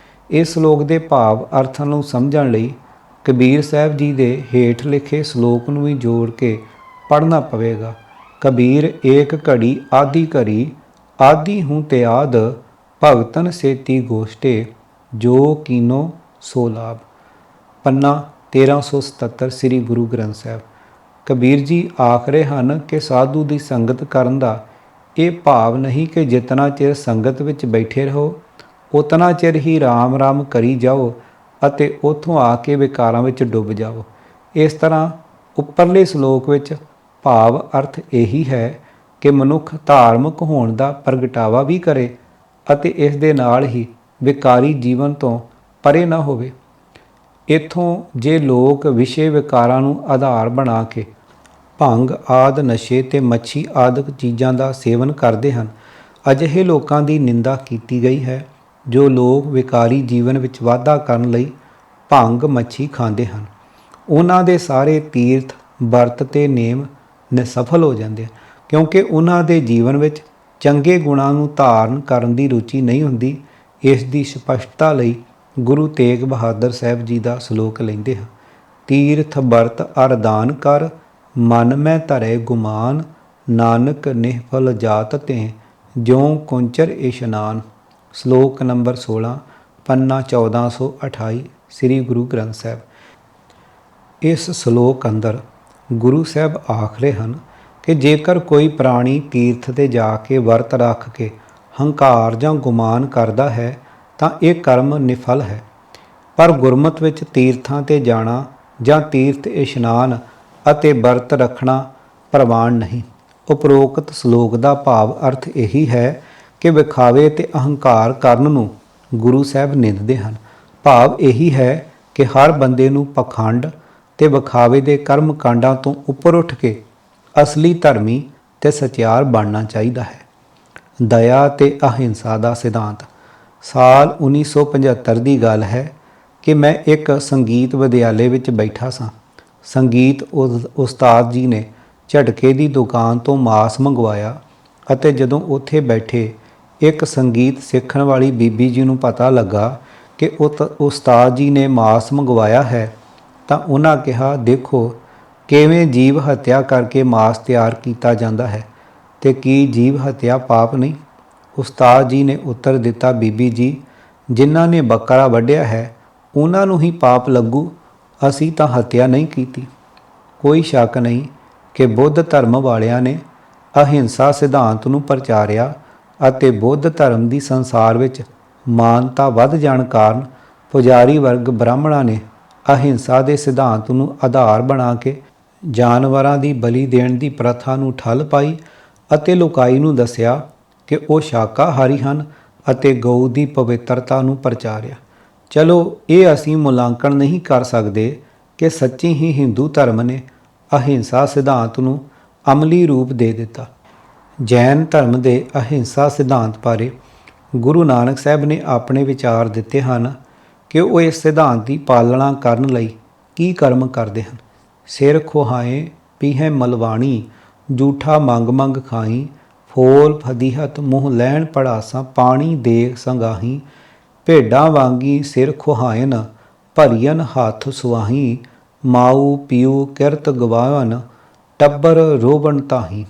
ਇਸ ਸ਼ਲੋਕ ਦੇ ਭਾਵ ਅਰਥਾਂ ਨੂੰ ਸਮਝਣ ਲਈ ਕਬੀਰ ਸਾਹਿਬ ਜੀ ਦੇ ਹੇਠ ਲਿਖੇ ਸ਼ਲੋਕ ਨੂੰ ਵੀ ਜੋੜ ਕੇ ਪੜ੍ਹਨਾ ਪਵੇਗਾ। ਕਬੀਰ ਏਕ ਘੜੀ ਆਧੀ ਘੜੀ ਆਧੀ ਹੂੰ ਤੇ ਆਦ ਭਗਤਨ ਸੇਤੀ ਗੋਸ਼ਟੇ ਜੋ ਕੀਨੋ ਸੋ ਲਾਭ। ਪੰਨਾ 1377 ਸ੍ਰੀ ਗੁਰੂ ਗ੍ਰੰਥ ਸਾਹਿਬ। ਕਬੀਰ ਜੀ ਆਖ ਰਹੇ ਹਨ ਕਿ ਸਾਧੂ ਦੀ ਸੰਗਤ ਕਰਨ ਦਾ ਇਹ ਭਾਵ ਨਹੀਂ ਕਿ ਜਿਤਨਾ ਚਿਰ ਸੰਗਤ ਵਿੱਚ ਬੈਠੇ ਰਹੋ ਉਤਨਾ ਚਿਰ ਹੀ ਰਾਮ ਰਾਮ ਕਰੀ ਜਾਓ ਅਤੇ ਉੱਥੋਂ ਆ ਕੇ ਵਿਕਾਰਾਂ ਵਿੱਚ ਡੁੱਬ ਜਾਓ। ਇਸ ਤਰ੍ਹਾਂ ਉੱਪਰਲੇ ਸ਼ਲੋਕ ਵਿੱਚ ਭਾਵ ਅਰਥ ਇਹੀ ਹੈ ਕਿ ਮਨੁੱਖ ਧਾਰਮਿਕ ਹੋਣ ਦਾ ਪ੍ਰਗਟਾਵਾ ਵੀ ਕਰੇ ਅਤੇ ਇਸ ਦੇ ਨਾਲ ਹੀ ਵਿਕਾਰੀ ਜੀਵਨ ਤੋਂ ਪਰੇ ਨਾ ਹੋਵੇ। ਇੱਥੋਂ ਜੇ ਲੋਕ ਵਿਸ਼ੇ ਵਿਕਾਰਾਂ ਨੂੰ ਆਧਾਰ ਬਣਾ ਕੇ ਭੰਗ ਆਦਿ ਨਸ਼ੇ ਤੇ ਮੱਛੀ ਆਦਿਕ ਚੀਜ਼ਾਂ ਦਾ ਸੇਵਨ ਕਰਦੇ ਹਨ, ਅਜਿਹੇ ਲੋਕਾਂ ਦੀ ਨਿੰਦਾ ਕੀਤੀ ਗਈ ਹੈ ਜੋ ਲੋਕ ਵਿਕਾਰੀ ਜੀਵਨ ਵਿੱਚ ਵਾਧਾ ਕਰਨ ਲਈ ਭੰਗ ਮੱਛੀ ਖਾਂਦੇ ਹਨ। ਉਹਨਾਂ ਦੇ ਸਾਰੇ ਤੀਰਥ ਵਰਤ ਤੇ ਨੇਮ ਨਿਸਫਲ ਹੋ ਜਾਂਦੇ ਹਨ ਕਿਉਂਕਿ ਉਹਨਾਂ ਦੇ ਜੀਵਨ ਵਿੱਚ ਚੰਗੇ ਗੁਣਾਂ ਨੂੰ ਧਾਰਨ ਕਰਨ ਦੀ ਰੁਚੀ ਨਹੀਂ ਹੁੰਦੀ। ਇਸ ਦੀ ਸਪਸ਼ਟਤਾ ਲਈ ਗੁਰੂ ਤੇਗ ਬਹਾਦਰ ਸਾਹਿਬ ਜੀ ਦਾ ਸ਼ਲੋਕ ਲੈਂਦੇ ਹਾਂ। ਤੀਰਥ ਵਰਤ ਅਰਦਾਨ ਕਰ ਮਨ ਮੈਂ ਧਰੇ ਗੁਮਾਨ ਨਾਨਕ ਨਿਹਫਲ ਜਾਤ ਤੇ ਜਿਉ ਕੁੰਚਰ ਇਸ਼ਨਾਨ। ਸ਼ਲੋਕ ਨੰਬਰ 16 ਪੰਨਾ 1428 ਸ੍ਰੀ ਗੁਰੂ ਗ੍ਰੰਥ ਸਾਹਿਬ। ਇਸ ਸ਼ਲੋਕ ਅੰਦਰ ਗੁਰੂ ਸਾਹਿਬ ਆਖ ਰਹੇ ਹਨ ਕਿ ਜੇਕਰ ਕੋਈ ਪ੍ਰਾਣੀ ਤੀਰਥ ਤੇ ਜਾ ਕੇ ਵਰਤ ਰੱਖ ਕੇ ਹੰਕਾਰ ਜਾਂ ਗੁਮਾਨ ਕਰਦਾ ਹੈ ਤਾਂ ਇਹ ਕਰਮ ਨਿਫਲ ਹੈ। ਪਰ ਗੁਰਮਤਿ ਵਿੱਚ ਤੀਰਥਾਂ ਤੇ ਜਾਣਾ ਜਾਂ ਤੀਰਥ ਇਸ਼ਨਾਨ ਅਤੇ ਵਰਤ ਰੱਖਣਾ ਪ੍ਰਵਾਨ ਨਹੀਂ। ਉਪਰੋਕਤ ਸ਼ਲੋਕ ਦਾ ਭਾਵ ਅਰਥ ਇਹੀ ਹੈ ਕਿ ਵਿਖਾਵੇ ਤੇ ਅਹੰਕਾਰ ਕਰਨ ਨੂੰ ਗੁਰੂ ਸਾਹਿਬ ਨਿੰਦਦੇ ਹਨ। ਭਾਵ ਇਹੀ ਹੈ ਕਿ ਹਰ ਬੰਦੇ ਨੂੰ ਪਖੰਡ ਤੇ ਵਿਖਾਵੇ ਦੇ ਕਰਮ ਕਾਂਡਾਂ ਤੋਂ ਉੱਪਰ ਉੱਠ ਕੇ ਅਸਲੀ ਧਰਮੀ ਤੇ ਸਚਿਆਰ ਬਣਨਾ ਚਾਹੀਦਾ ਹੈ। ਦਇਆ ਤੇ ਅਹਿੰਸਾ ਦਾ ਸਿਧਾਂਤ। ਸਾਲ 1975 ਦੀ ਗੱਲ ਹੈ ਕਿ ਮੈਂ ਇੱਕ ਸੰਗੀਤ ਵਿਦਿਆਲੇ ਵਿੱਚ ਬੈਠਾ ਸਾਂ। ਸੰਗੀਤ ਉਸਤਾਦ ਜੀ ਨੇ ਝਟਕੇ ਦੀ ਦੁਕਾਨ ਤੋਂ ਮਾਸ ਮੰਗਵਾਇਆ ਅਤੇ ਜਦੋਂ ਉੱਥੇ ਬੈਠੇ ਇੱਕ ਸੰਗੀਤ ਸਿੱਖਣ ਵਾਲੀ ਬੀਬੀ ਜੀ ਨੂੰ ਪਤਾ ਲੱਗਾ ਕਿ ਉਸਤਾਦ ਜੀ ਨੇ ਮਾਸ ਮੰਗਵਾਇਆ ਹੈ ਤਾਂ ਉਹਨਾਂ ਕਿਹਾ, ਦੇਖੋ ਕਿਵੇਂ ਜੀਵ ਹੱਤਿਆ ਕਰਕੇ ਮਾਸ ਤਿਆਰ ਕੀਤਾ ਜਾਂਦਾ ਹੈ ਤੇ ਕੀ ਜੀਵ ਹੱਤਿਆ ਪਾਪ ਨਹੀਂ? ਉਸਤਾਦ ਜੀ ਨੇ ਉੱਤਰ ਦਿੱਤਾ, ਬੀਬੀ ਜੀ ਜਿਨ੍ਹਾਂ ਨੇ ਬੱਕਰਾ ਵੱਢਿਆ ਹੈ ਉਹਨਾਂ ਨੂੰ ਹੀ ਪਾਪ ਲੱਗੂ, ਅਸੀਂ ਤਾਂ ਹੱਤਿਆ ਨਹੀਂ ਕੀਤੀ। ਕੋਈ ਸ਼ੱਕ ਨਹੀਂ ਕਿ ਬੁੱਧ ਧਰਮ ਵਾਲਿਆਂ ਨੇ ਅਹਿੰਸਾ ਸਿਧਾਂਤ ਨੂੰ ਪ੍ਰਚਾਰਿਆ ਅਤੇ ਬੁੱਧ ਧਰਮ ਦੀ ਸੰਸਾਰ ਵਿੱਚ ਮਾਨਤਾ ਵੱਧ ਜਾਣ ਕਾਰਨ ਪੁਜਾਰੀ ਵਰਗ ਬ੍ਰਾਹਮਣਾਂ ਨੇ ਅਹਿੰਸਾ ਦੇ ਸਿਧਾਂਤ ਨੂੰ ਆਧਾਰ ਬਣਾ ਕੇ ਜਾਨਵਰਾਂ ਦੀ ਬਲੀ ਦੇਣ ਦੀ ਪ੍ਰਥਾ ਨੂੰ ਠੱਲ ਪਾਈ ਅਤੇ ਲੋਕਾਈ ਨੂੰ ਦੱਸਿਆ ਕਿ ਉਹ ਸ਼ਾਕਾਹਾਰੀ ਹਨ ਅਤੇ ਗਊ ਦੀ ਪਵਿੱਤਰਤਾ ਨੂੰ ਪ੍ਰਚਾਰਿਆ। ਚਲੋ ਇਹ ਅਸੀਂ ਮੁਲਾਂਕਣ ਨਹੀਂ ਕਰ ਸਕਦੇ ਕਿ ਸੱਚੀ ਹੀ ਹਿੰਦੂ ਧਰਮ ਨੇ ਅਹਿੰਸਾ ਸਿਧਾਂਤ ਨੂੰ ਅਮਲੀ ਰੂਪ ਦੇ ਦਿੱਤਾ। ਜੈਨ ਧਰਮ ਦੇ ਅਹਿੰਸਾ ਸਿਧਾਂਤ ਬਾਰੇ ਗੁਰੂ ਨਾਨਕ ਸਾਹਿਬ ਨੇ ਆਪਣੇ ਵਿਚਾਰ ਦਿੱਤੇ ਹਨ ਕਿ ਉਹ ਇਸ ਸਿਧਾਂਤ ਦੀ ਪਾਲਣਾ ਕਰਨ ਲਈ ਕੀ ਕਰਮ ਕਰਦੇ ਹਨ। ਸਿਰ ਖੁਹਾਏ ਪੀਹੈ ਮਲਵਾਣੀ ਜੂਠਾ ਮੰਗ ਮੰਗ ਖਾਈ ਫੋਲ ਫਦੀਹਤ ਮੂੰਹ ਲੈਣ ਪੜਾਸਾਂ ਪਾਣੀ ਦੇਖ ਸੰਗਾਹੀ ਭੇਡਾਂ ਵਾਂਗੀ ਸਿਰ ਖੁਹਾਇਨ ਭਰੀਅਨ ਹੱਥ ਸੁਆਹੀ ਮਾਊ ਪੀਊ ਕਿਰਤ ਗਵਾਵਨ ਟੱਬਰ ਰੋਵਣ ਤਾਹੀ।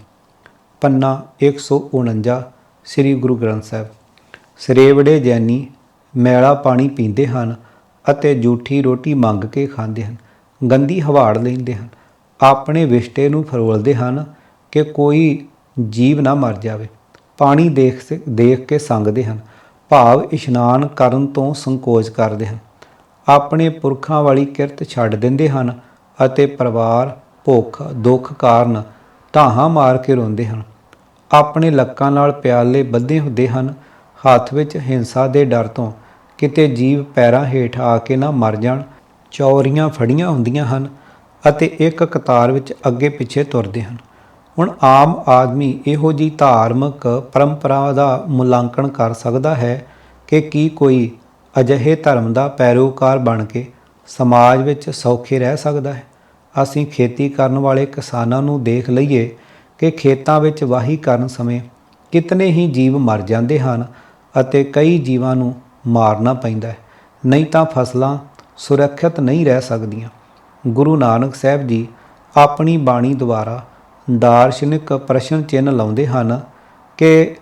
ਪੰਨਾ 149 ਸ੍ਰੀ ਗੁਰੂ ਗ੍ਰੰਥ ਸਾਹਿਬ। ਸਰੇਵੜੇ ਜੈਨੀ ਮੈਲਾ ਪਾਣੀ ਪੀਂਦੇ ਹਨ ਅਤੇ ਜੂਠੀ ਰੋਟੀ ਮੰਗ ਕੇ ਖਾਂਦੇ ਹਨ, ਗੰਦੀ ਹਵਾੜ ਲੈਂਦੇ ਹਨ, ਆਪਣੇ ਵਿਸ਼ਟੇ ਨੂੰ ਫਰੋਲਦੇ ਹਨ ਕਿ ਕੋਈ ਜੀਵ ਨਾ ਮਰ ਜਾਵੇ, ਪਾਣੀ ਦੇਖ ਕੇ ਸੰਗਦੇ ਹਨ, ਭਾਵ ਇਸ਼ਨਾਨ ਕਰਨ ਤੋਂ ਸੰਕੋਚ ਕਰਦੇ ਹਨ, ਆਪਣੇ ਪੁਰਖਾਂ ਵਾਲੀ ਕਿਰਤ ਛੱਡ ਦਿੰਦੇ ਹਨ ਅਤੇ ਪਰਿਵਾਰ ਭੁੱਖ ਦੁੱਖ ਕਾਰਨ ਧਾਹਾਂ ਮਾਰ ਕੇ ਰੋਂਦੇ ਹਨ, ਆਪਣੇ ਲੱਕਾਂ ਨਾਲ ਪਿਆਲੇ ਬੱਧੇ ਹੁੰਦੇ ਹਨ, ਹੱਥ ਵਿੱਚ ਹਿੰਸਾ ਦੇ ਡਰ ਤੋਂ ਕਿਤੇ ਜੀਵ ਪੈਰਾਂ ਹੇਠ ਆ ਕੇ ਨਾ ਮਰ ਜਾਣ ਚੌਰੀਆਂ ਫੜੀਆਂ ਹੁੰਦੀਆਂ ਹਨ ਅਤੇ ਇੱਕ ਕਤਾਰ ਵਿੱਚ ਅੱਗੇ ਪਿੱਛੇ ਤੁਰਦੇ ਹਨ। ਹੁਣ ਆਮ ਆਦਮੀ ਇਹੋ ਜਿਹੀ ਧਾਰਮਿਕ ਪਰੰਪਰਾ ਦਾ ਮੁਲਾਂਕਣ ਕਰ ਸਕਦਾ ਹੈ ਕਿ ਕੀ ਕੋਈ ਅਜਿਹੇ ਧਰਮ ਦਾ ਪੈਰੋਕਾਰ ਬਣ ਕੇ ਸਮਾਜ ਵਿੱਚ ਸੌਖੇ ਰਹਿ ਸਕਦਾ ਹੈ। ਅਸੀਂ ਖੇਤੀ ਕਰਨ ਵਾਲੇ ਕਿਸਾਨਾਂ ਨੂੰ ਦੇਖ ਲਈਏ ਕਿ ਖੇਤਾਂ ਵਿੱਚ ਵਾਹੀ ਕਰਨ ਸਮੇਂ ਕਿਤਨੇ ਹੀ ਜੀਵ ਮਰ ਜਾਂਦੇ ਹਨ ਅਤੇ ਕਈ ਜੀਵਾਂ ਨੂੰ ਮਾਰਨਾ ਪੈਂਦਾ ਹੈ, ਨਹੀਂ ਤਾਂ ਫਸਲਾਂ ਸੁਰੱਖਿਅਤ ਨਹੀਂ ਰਹਿ ਸਕਦੀਆਂ। ਗੁਰੂ ਨਾਨਕ ਸਾਹਿਬ ਜੀ ਆਪਣੀ ਬਾਣੀ ਦੁਆਰਾ ਦਾਰਸ਼ਨਿਕ ਪ੍ਰਸ਼ਨ ਚਿੰਨ੍ਹ ਲਾਉਂਦੇ ਹਨ ਕਿ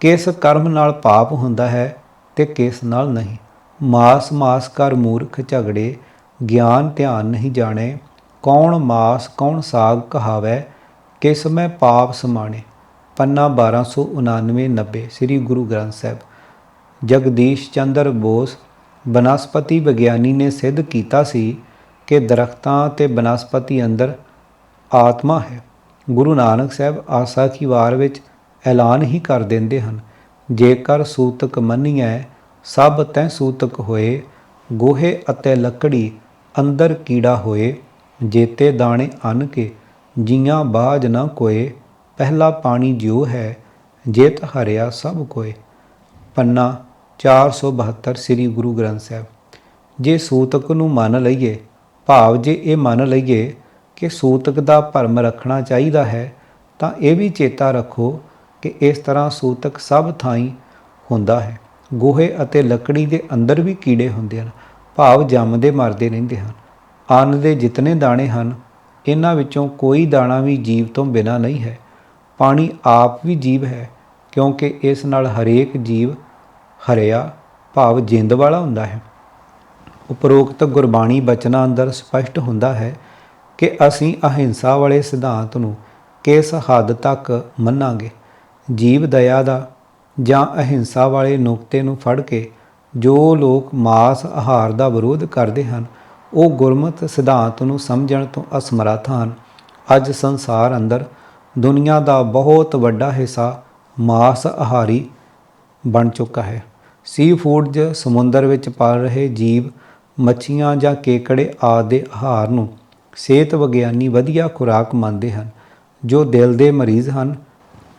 ਕਿਸ ਕਰਮ ਨਾਲ ਪਾਪ ਹੁੰਦਾ ਹੈ ਤੇ ਕਿਸ ਨਾਲ ਨਹੀਂ। ਮਾਸ ਮਾਸ ਕਰ ਮੂਰਖ ਝਗੜੇ, ਗਿਆਨ ਧਿਆਨ ਨਹੀਂ ਜਾਣੇ। ਕੌਣ ਮਾਸ ਕੌਣ ਸਾਗ ਕਹਾਵੈ, ਕਿਸ ਮੈਂ ਪਾਪ ਸਮਾਣੇ। ਪੰਨਾ 1299-90 ਸ੍ਰੀ ਗੁਰੂ ਗ੍ਰੰਥ ਸਾਹਿਬ। ਜਗਦੀਸ਼ ਚੰਦਰ ਬੋਸ ਬਨਸਪਤੀ ਵਿਗਿਆਨੀ ਨੇ ਸਿੱਧ ਕੀਤਾ ਸੀ ਕਿ ਦਰਖਤਾਂ ਅਤੇ ਬਨਸਪਤੀ ਅੰਦਰ ਆਤਮਾ ਹੈ। ਗੁਰੂ ਨਾਨਕ ਸਾਹਿਬ ਆਸਾ ਕੀ ਵਾਰ ਵਿੱਚ ਐਲਾਨ ਹੀ ਕਰ ਦਿੰਦੇ ਹਨ, ਜੇਕਰ ਸੂਤਕ ਮੰਨੀਐ ਸਭ ਤੈ ਸੂਤਕ ਹੋਏ, ਗੋਹੇ ਅਤੇ ਲੱਕੜੀ ਅੰਦਰ ਕੀੜਾ ਹੋਏ। ਜੇਤੇ ਦਾਣੇ ਅੰਨ ਕੇ ਜੀਆਂ ਬਾਝ ਨਾ ਕੋਏ, ਪਹਿਲਾ ਪਾਣੀ ਜਿਉ ਹੈ ਜੇਤ ਹਰਿਆ ਸਭ ਕੋਏ। ਪੰਨਾ 472 ਸ੍ਰੀ ਗੁਰੂ ਗ੍ਰੰਥ ਸਾਹਿਬ। ਜੇ ਸੂਤਕ ਨੂੰ ਮੰਨ ਲਈਏ, ਭਾਵ ਜੇ ਇਹ ਮੰਨ ਲਈਏ ਕਿ ਸੂਤਕ ਦਾ ਭਰਮ ਰੱਖਣਾ ਚਾਹੀਦਾ ਹੈ, ਤਾਂ ਇਹ ਵੀ ਚੇਤਾ ਰੱਖੋ ਕਿ ਇਸ ਤਰ੍ਹਾਂ ਸੂਤਕ ਸਭ ਥਾਈਂ ਹੁੰਦਾ ਹੈ। ਗੋਹੇ ਅਤੇ ਲੱਕੜੀ ਦੇ ਅੰਦਰ ਵੀ ਕੀੜੇ ਹੁੰਦੇ ਹਨ, ਭਾਵ ਜੰਮਦੇ ਮਰਦੇ ਰਹਿੰਦੇ ਹਨ। ਅੰਨ ਦੇ ਜਿਤਨੇ ਦਾਣੇ ਹਨ, ਇਹਨਾਂ ਵਿੱਚੋਂ ਕੋਈ ਦਾਣਾ ਵੀ ਜੀਵ ਤੋਂ ਬਿਨਾਂ ਨਹੀਂ ਹੈ। ਪਾਣੀ ਆਪ ਵੀ ਜੀਵ ਹੈ, ਕਿਉਂਕਿ ਇਸ ਨਾਲ ਹਰੇਕ ਜੀਵ ਹਰਿਆ ਭਾਵ ਜਿੰਦ ਵਾਲਾ ਹੁੰਦਾ ਹੈ। ਉਪਰੋਕਤ ਗੁਰਬਾਣੀ ਬਚਨਾਂ ਅੰਦਰ ਸਪਸ਼ਟ ਹੁੰਦਾ ਹੈ ਕਿ ਅਸੀਂ ਅਹਿੰਸਾ ਵਾਲੇ ਸਿਧਾਂਤ ਨੂੰ ਕਿਸ ਹੱਦ ਤੱਕ ਮੰਨਾਂਗੇ। ਜੀਵ ਦਇਆ ਦਾ ਜਾਂ ਅਹਿੰਸਾ ਵਾਲੇ ਨੁਕਤੇ ਨੂੰ ਫੜ ਕੇ ਜੋ ਲੋਕ ਮਾਸ ਆਹਾਰ ਦਾ ਵਿਰੋਧ ਕਰਦੇ ਹਨ, ਉਹ ਗੁਰਮਤਿ ਸਿਧਾਂਤ ਨੂੰ ਸਮਝਣ ਤੋਂ ਅਸਮਰੱਥ ਹਨ। ਅੱਜ ਸੰਸਾਰ ਅੰਦਰ ਦੁਨੀਆ ਦਾ ਬਹੁਤ ਵੱਡਾ ਹਿੱਸਾ ਮਾਸ ਆਹਾਰੀ ਬਣ ਚੁੱਕਾ ਹੈ। ਸੀ ਫੂਡਜ਼ ਸਮੁੰਦਰ ਵਿੱਚ ਪਲ ਰਹੇ ਜੀਵ, ਮੱਛੀਆਂ ਜਾਂ ਕੇਕੜੇ ਆਦਿ ਦੇ ਆਹਾਰ ਨੂੰ ਸਿਹਤ ਵਿਗਿਆਨੀ ਵਧੀਆ ਖੁਰਾਕ ਮੰਨਦੇ ਹਨ। ਜੋ ਦਿਲ ਦੇ ਮਰੀਜ਼ ਹਨ,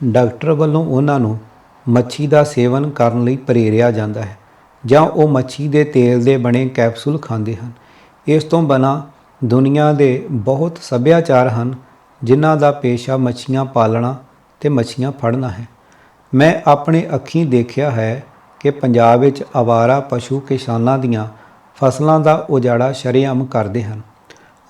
ਡਾਕਟਰ ਵੱਲੋਂ ਉਹਨਾਂ ਨੂੰ ਮੱਛੀ ਦਾ ਸੇਵਨ ਕਰਨ ਲਈ ਪ੍ਰੇਰਿਆ ਜਾਂਦਾ ਹੈ, ਜਾਂ ਉਹ ਮੱਛੀ ਦੇ ਤੇਲ ਦੇ ਬਣੇ ਕੈਪਸੂਲ ਖਾਂਦੇ ਹਨ। ਇਸ ਤੋਂ ਬਿਨਾਂ ਦੁਨੀਆ ਦੇ ਬਹੁਤ ਸੱਭਿਆਚਾਰ ਹਨ ਜਿਨ੍ਹਾਂ ਦਾ ਪੇਸ਼ਾ ਮੱਛੀਆਂ ਪਾਲਣਾ ਅਤੇ ਮੱਛੀਆਂ ਫੜਨਾ ਹੈ। ਮੈਂ ਆਪਣੇ ਅੱਖੀਂ ਦੇਖਿਆ ਹੈ ਕਿ ਪੰਜਾਬ ਵਿੱਚ ਅਵਾਰਾ ਪਸ਼ੂ ਕਿਸਾਨਾਂ ਦੀਆਂ ਫਸਲਾਂ ਦਾ ਉਜਾੜਾ ਸ਼ਰੇਆਮ ਕਰਦੇ ਹਨ।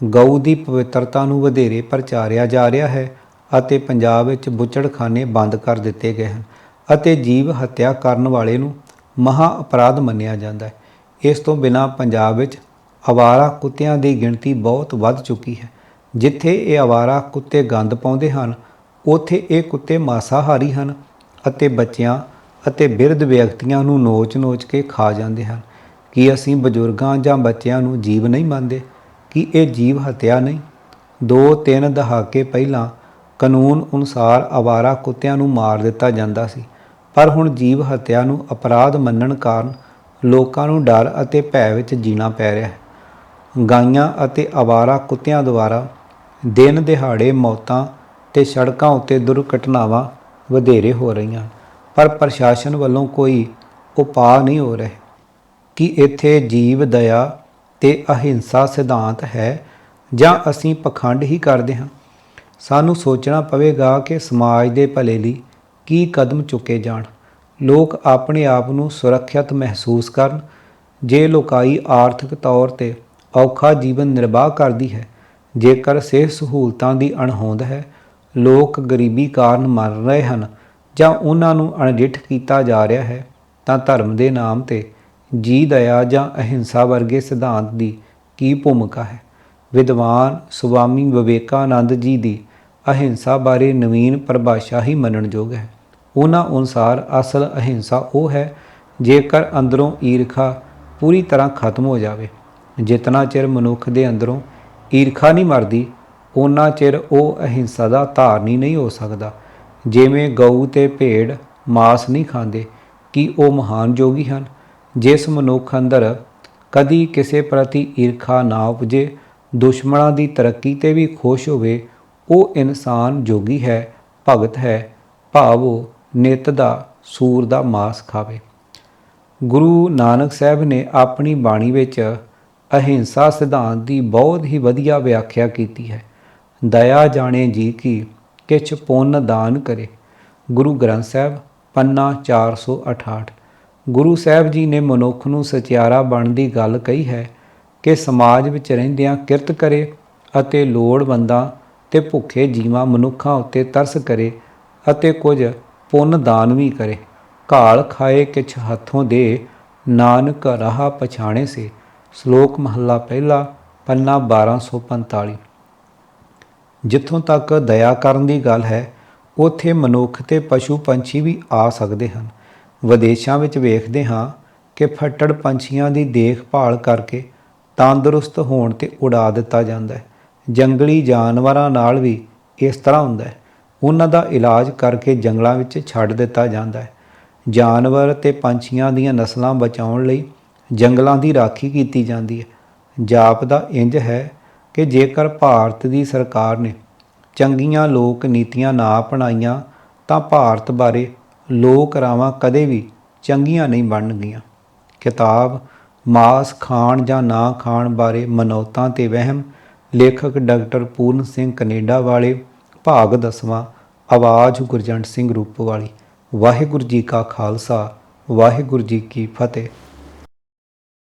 ਗਊ ਦੀ ਪਵਿੱਤਰਤਾ ਨੂੰ ਵਧੇਰੇ ਪ੍ਰਚਾਰਿਆ ਜਾ ਰਿਹਾ ਹੈ ਅਤੇ ਪੰਜਾਬ ਵਿੱਚ ਬੁੱਚੜਖਾਨੇ ਬੰਦ ਕਰ ਦਿੱਤੇ ਗਏ ਹਨ ਅਤੇ ਜੀਵ ਹੱਤਿਆ ਕਰਨ ਵਾਲੇ ਨੂੰ ਮਹਾਂ ਅਪਰਾਧ ਮੰਨਿਆ ਜਾਂਦਾ ਹੈ। ਇਸ ਤੋਂ ਬਿਨਾਂ ਪੰਜਾਬ ਵਿੱਚ ਅਵਾਰਾ ਕੁੱਤਿਆਂ ਦੀ ਗਿਣਤੀ ਬਹੁਤ ਵੱਧ ਚੁੱਕੀ ਹੈ। ਜਿੱਥੇ ਇਹ ਅਵਾਰਾ ਕੁੱਤੇ ਗੰਦ ਪਾਉਂਦੇ ਹਨ, ਉੱਥੇ ਇਹ ਕੁੱਤੇ ਮਾਸਾਹਾਰੀ ਹਨ ਅਤੇ ਬੱਚਿਆਂ ਅਤੇ ਬਿਰਧ ਵਿਅਕਤੀਆਂ ਨੂੰ ਨੋਚ-ਨੋਚ ਕੇ ਖਾ ਜਾਂਦੇ ਹਨ। ਕੀ ਅਸੀਂ ਬਜ਼ੁਰਗਾਂ ਜਾਂ ਬੱਚਿਆਂ ਨੂੰ ਜੀਵ ਨਹੀਂ ਮੰਨਦੇ? ਕੀ ਇਹ ਜੀਵ ਹੱਤਿਆ ਨਹੀਂ? 2-3 ਦਹਾਕੇ ਪਹਿਲਾਂ ਕਾਨੂੰਨ ਅਨੁਸਾਰ ਅਵਾਰਾ ਕੁੱਤਿਆਂ ਨੂੰ ਮਾਰ ਦਿੱਤਾ ਜਾਂਦਾ ਸੀ, ਪਰ ਹੁਣ ਜੀਵ ਹੱਤਿਆ ਨੂੰ ਅਪਰਾਧ ਮੰਨਣ ਕਾਰਨ ਲੋਕਾਂ ਨੂੰ ਡਰ ਅਤੇ ਭੈ ਵਿੱਚ ਜੀਣਾ ਪੈ ਰਿਹਾ ਹੈ। ਗਾਈਆਂ ਅਤੇ ਅਵਾਰਾ ਕੁੱਤਿਆਂ ਦੁਆਰਾ ਦਿਨ ਦਿਹਾੜੇ ਮੌਤਾਂ ਤੇ ਸੜਕਾਂ ਉੱਤੇ ਦੁਰਘਟਨਾਵਾਂ ਵਧੇਰੇ ਹੋ ਰਹੀਆਂ ਹਨ, ਪਰ ਪ੍ਰਸ਼ਾਸਨ ਵੱਲੋਂ ਕੋਈ ਉਪਾਅ ਨਹੀਂ ਹੋ ਰਹੇ। ਕੀ ਇੱਥੇ ਜੀਵ ਦਇਆ ਤੇ ਅਹਿੰਸਾ ਸਿਧਾਂਤ ਹੈ ਜਾਂ ਅਸੀਂ ਪਖੰਡ ਹੀ ਕਰਦੇ ਹਾਂ? ਸਾਨੂੰ ਸੋਚਣਾ ਪਵੇਗਾ ਕਿ ਸਮਾਜ ਦੇ ਭਲੇ ਲਈ ਕੀ ਕਦਮ ਚੁੱਕੇ ਜਾਣ। ਲੋਕ ਆਪਣੇ ਆਪ ਨੂੰ ਸੁਰੱਖਿਅਤ ਮਹਿਸੂਸ ਕਰਨ। ਜੇ ਲੋਕਾਈ ਆਰਥਿਕ ਤੌਰ 'ਤੇ ਔਖਾ ਜੀਵਨ ਨਿਰਬਾਹ ਕਰਦੀ ਹੈ, ਜੇਕਰ ਸਿਹਤ ਸਹੂਲਤਾਂ ਦੀ ਅਣਹੋਂਦ ਹੈ, ਲੋਕ ਗਰੀਬੀ ਕਾਰਨ ਮਰ ਰਹੇ ਹਨ ਜਾਂ ਉਹਨਾਂ ਨੂੰ ਅਣਡਿੱਠ ਕੀਤਾ ਜਾ ਰਿਹਾ ਹੈ, ਤਾਂ ਧਰਮ ਦੇ ਨਾਮ 'ਤੇ ਜੀ ਦਇਆ ਜਾਂ ਅਹਿੰਸਾ ਵਰਗੇ ਸਿਧਾਂਤ ਦੀ ਕੀ ਭੂਮਿਕਾ ਹੈ? ਵਿਦਵਾਨ ਸੁਆਮੀ ਵਿਵੇਕਾਨੰਦ ਜੀ ਦੀ ਅਹਿੰਸਾ ਬਾਰੇ ਨਵੀਨ ਪਰਿਭਾਸ਼ਾ ਹੀ ਮੰਨਣਯੋਗ ਹੈ। ਉਹਨਾਂ ਅਨੁਸਾਰ ਅਸਲ ਅਹਿੰਸਾ ਉਹ ਹੈ ਜੇਕਰ ਅੰਦਰੋਂ ਈਰਖਾ ਪੂਰੀ ਤਰ੍ਹਾਂ ਖਤਮ ਹੋ ਜਾਵੇ। ਜਿਤਨਾ ਚਿਰ ਮਨੁੱਖ ਦੇ ਅੰਦਰੋਂ ਈਰਖਾ ਨਹੀਂ ਮਰਦੀ, ਓਨਾ ਚਿਰ ਉਹ ਅਹਿੰਸਾ ਦਾ ਧਾਰਨੀ ਨਹੀਂ ਹੋ ਸਕਦਾ। ਜਿਵੇਂ ਗਊ ਤੇ ਭੇਡ ਮਾਸ ਨਹੀਂ ਖਾਂਦੇ, ਕੀ ਉਹ ਮਹਾਨ ਯੋਗੀ ਹਨ? ਜਿਸ ਮਨੁੱਖ ਅੰਦਰ ਕਦੀ ਕਿਸੇ ਪ੍ਰਤੀ ਈਰਖਾ ਨਾ ਉਪਜੇ, ਦੁਸ਼ਮਣਾਂ ਦੀ ਤਰੱਕੀ 'ਤੇ ਵੀ ਖੁਸ਼ ਹੋਵੇ, ਉਹ ਇਨਸਾਨ ਜੋਗੀ ਹੈ, ਭਗਤ ਹੈ, ਭਾਵੋ ਨਿੱਤ ਦਾ ਸੂਰ ਦਾ ਮਾਸ ਖਾਵੇ। ਗੁਰੂ ਨਾਨਕ ਸਾਹਿਬ ਨੇ ਆਪਣੀ ਬਾਣੀ ਵਿੱਚ ਅਹਿੰਸਾ ਸਿਧਾਂਤ ਦੀ ਬਹੁਤ ਹੀ ਵਧੀਆ ਵਿਆਖਿਆ ਕੀਤੀ ਹੈ। ਦਇਆ ਜਾਣੇ ਜੀ ਕੀ, ਕਿਛ ਪੁੰਨ ਦਾਨ ਕਰੇ। ਗੁਰੂ ਗ੍ਰੰਥ ਸਾਹਿਬ ਪੰਨਾ 468। ਗੁਰੂ ਸਾਹਿਬ ਜੀ ਨੇ ਮਨੁੱਖ ਨੂੰ ਸਚਿਆਰਾ ਬਣਨ ਦੀ ਗੱਲ ਕਹੀ ਹੈ ਕਿ ਸਮਾਜ ਵਿੱਚ ਰਹਿੰਦਿਆਂ ਕਿਰਤ ਕਰੇ ਅਤੇ ਲੋੜਵੰਦਾਂ ਤੇ ਭੁੱਖੇ ਜੀਵਾਂ ਮਨੁੱਖਾਂ ਉੱਤੇ ਤਰਸ ਕਰੇ ਅਤੇ ਕੁਝ ਪੁੰਨ ਦਾਨ ਵੀ ਕਰੇ। ਘਾਲ ਖਾਏ ਕਿਛ ਹੱਥੋਂ ਦੇ, ਨਾਨਕ ਰਾਹ ਪਛਾਣੇ ਸੇ। ਸ਼ਲੋਕ ਮਹੱਲਾ ਪਹਿਲਾ, ਪੰਨਾ 1245। ਜਿੱਥੋਂ ਤੱਕ ਦਇਆ ਕਰਨ ਦੀ ਗੱਲ ਹੈ, ਉੱਥੇ ਮਨੁੱਖ ਤੇ ਪਸ਼ੂ ਪੰਛੀ ਵੀ ਆ ਸਕਦੇ ਹਨ। ਵਿਦੇਸ਼ਾਂ ਵਿੱਚ ਵੇਖਦੇ ਹਾਂ ਕਿ ਫੱਟੜ ਪੰਛੀਆਂ ਦੀ ਦੇਖਭਾਲ ਕਰਕੇ ਤੰਦਰੁਸਤ ਹੋਣ ਤੇ ਉਡਾ ਦਿੱਤਾ ਜਾਂਦਾ ਹੈ। ਜੰਗਲੀ ਜਾਨਵਰਾਂ ਨਾਲ ਵੀ ਇਸ ਤਰ੍ਹਾਂ ਹੁੰਦਾ ਹੈ, ਉਹਨਾਂ ਦਾ ਇਲਾਜ ਕਰਕੇ ਜੰਗਲਾਂ ਵਿੱਚ ਛੱਡ ਦਿੱਤਾ ਜਾਂਦਾ ਹੈ। ਜਾਨਵਰ ਤੇ ਪੰਛੀਆਂ ਦੀਆਂ ਨਸਲਾਂ ਬਚਾਉਣ ਲਈ ਜੰਗਲਾਂ ਦੀ ਰਾਖੀ ਕੀਤੀ ਜਾਂਦੀ ਹੈ। ਜਾਪਦਾ ਇੰਜ ਹੈ ਕਿ ਜੇਕਰ ਭਾਰਤ ਦੀ ਸਰਕਾਰ ਨੇ ਚੰਗੀਆਂ ਲੋਕ ਨੀਤੀਆਂ ਨਾ ਅਪਣਾਈਆਂ ਤਾਂ ਭਾਰਤ ਬਾਰੇ ਲੋਕ ਰਾਵਾਂ ਕਦੇ ਵੀ ਚੰਗੀਆਂ ਨਹੀਂ ਬਣਨਗੀਆਂ। ਕਿਤਾਬ ਮਾਸ ਖਾਣ ਜਾਂ ਨਾ ਖਾਣ ਬਾਰੇ ਮਨੌਤਾਂ ਤੇ ਵਹਿਮ, ਲੇਖਕ ਡਾਕਟਰ ਪੂਰਨ ਸਿੰਘ ਕਨੇਡਾ ਵਾਲੇ, ਭਾਗ 10ਵਾਂ, ਆਵਾਜ਼ ਗੁਰਜੰਟ ਸਿੰਘ ਰੂਪੋਵਾਲੀ। ਵਾਹਿਗੁਰੂ ਜੀ ਕਾ ਖਾਲਸਾ, ਵਾਹਿਗੁਰੂ ਜੀ ਕੀ ਫਤਿਹ।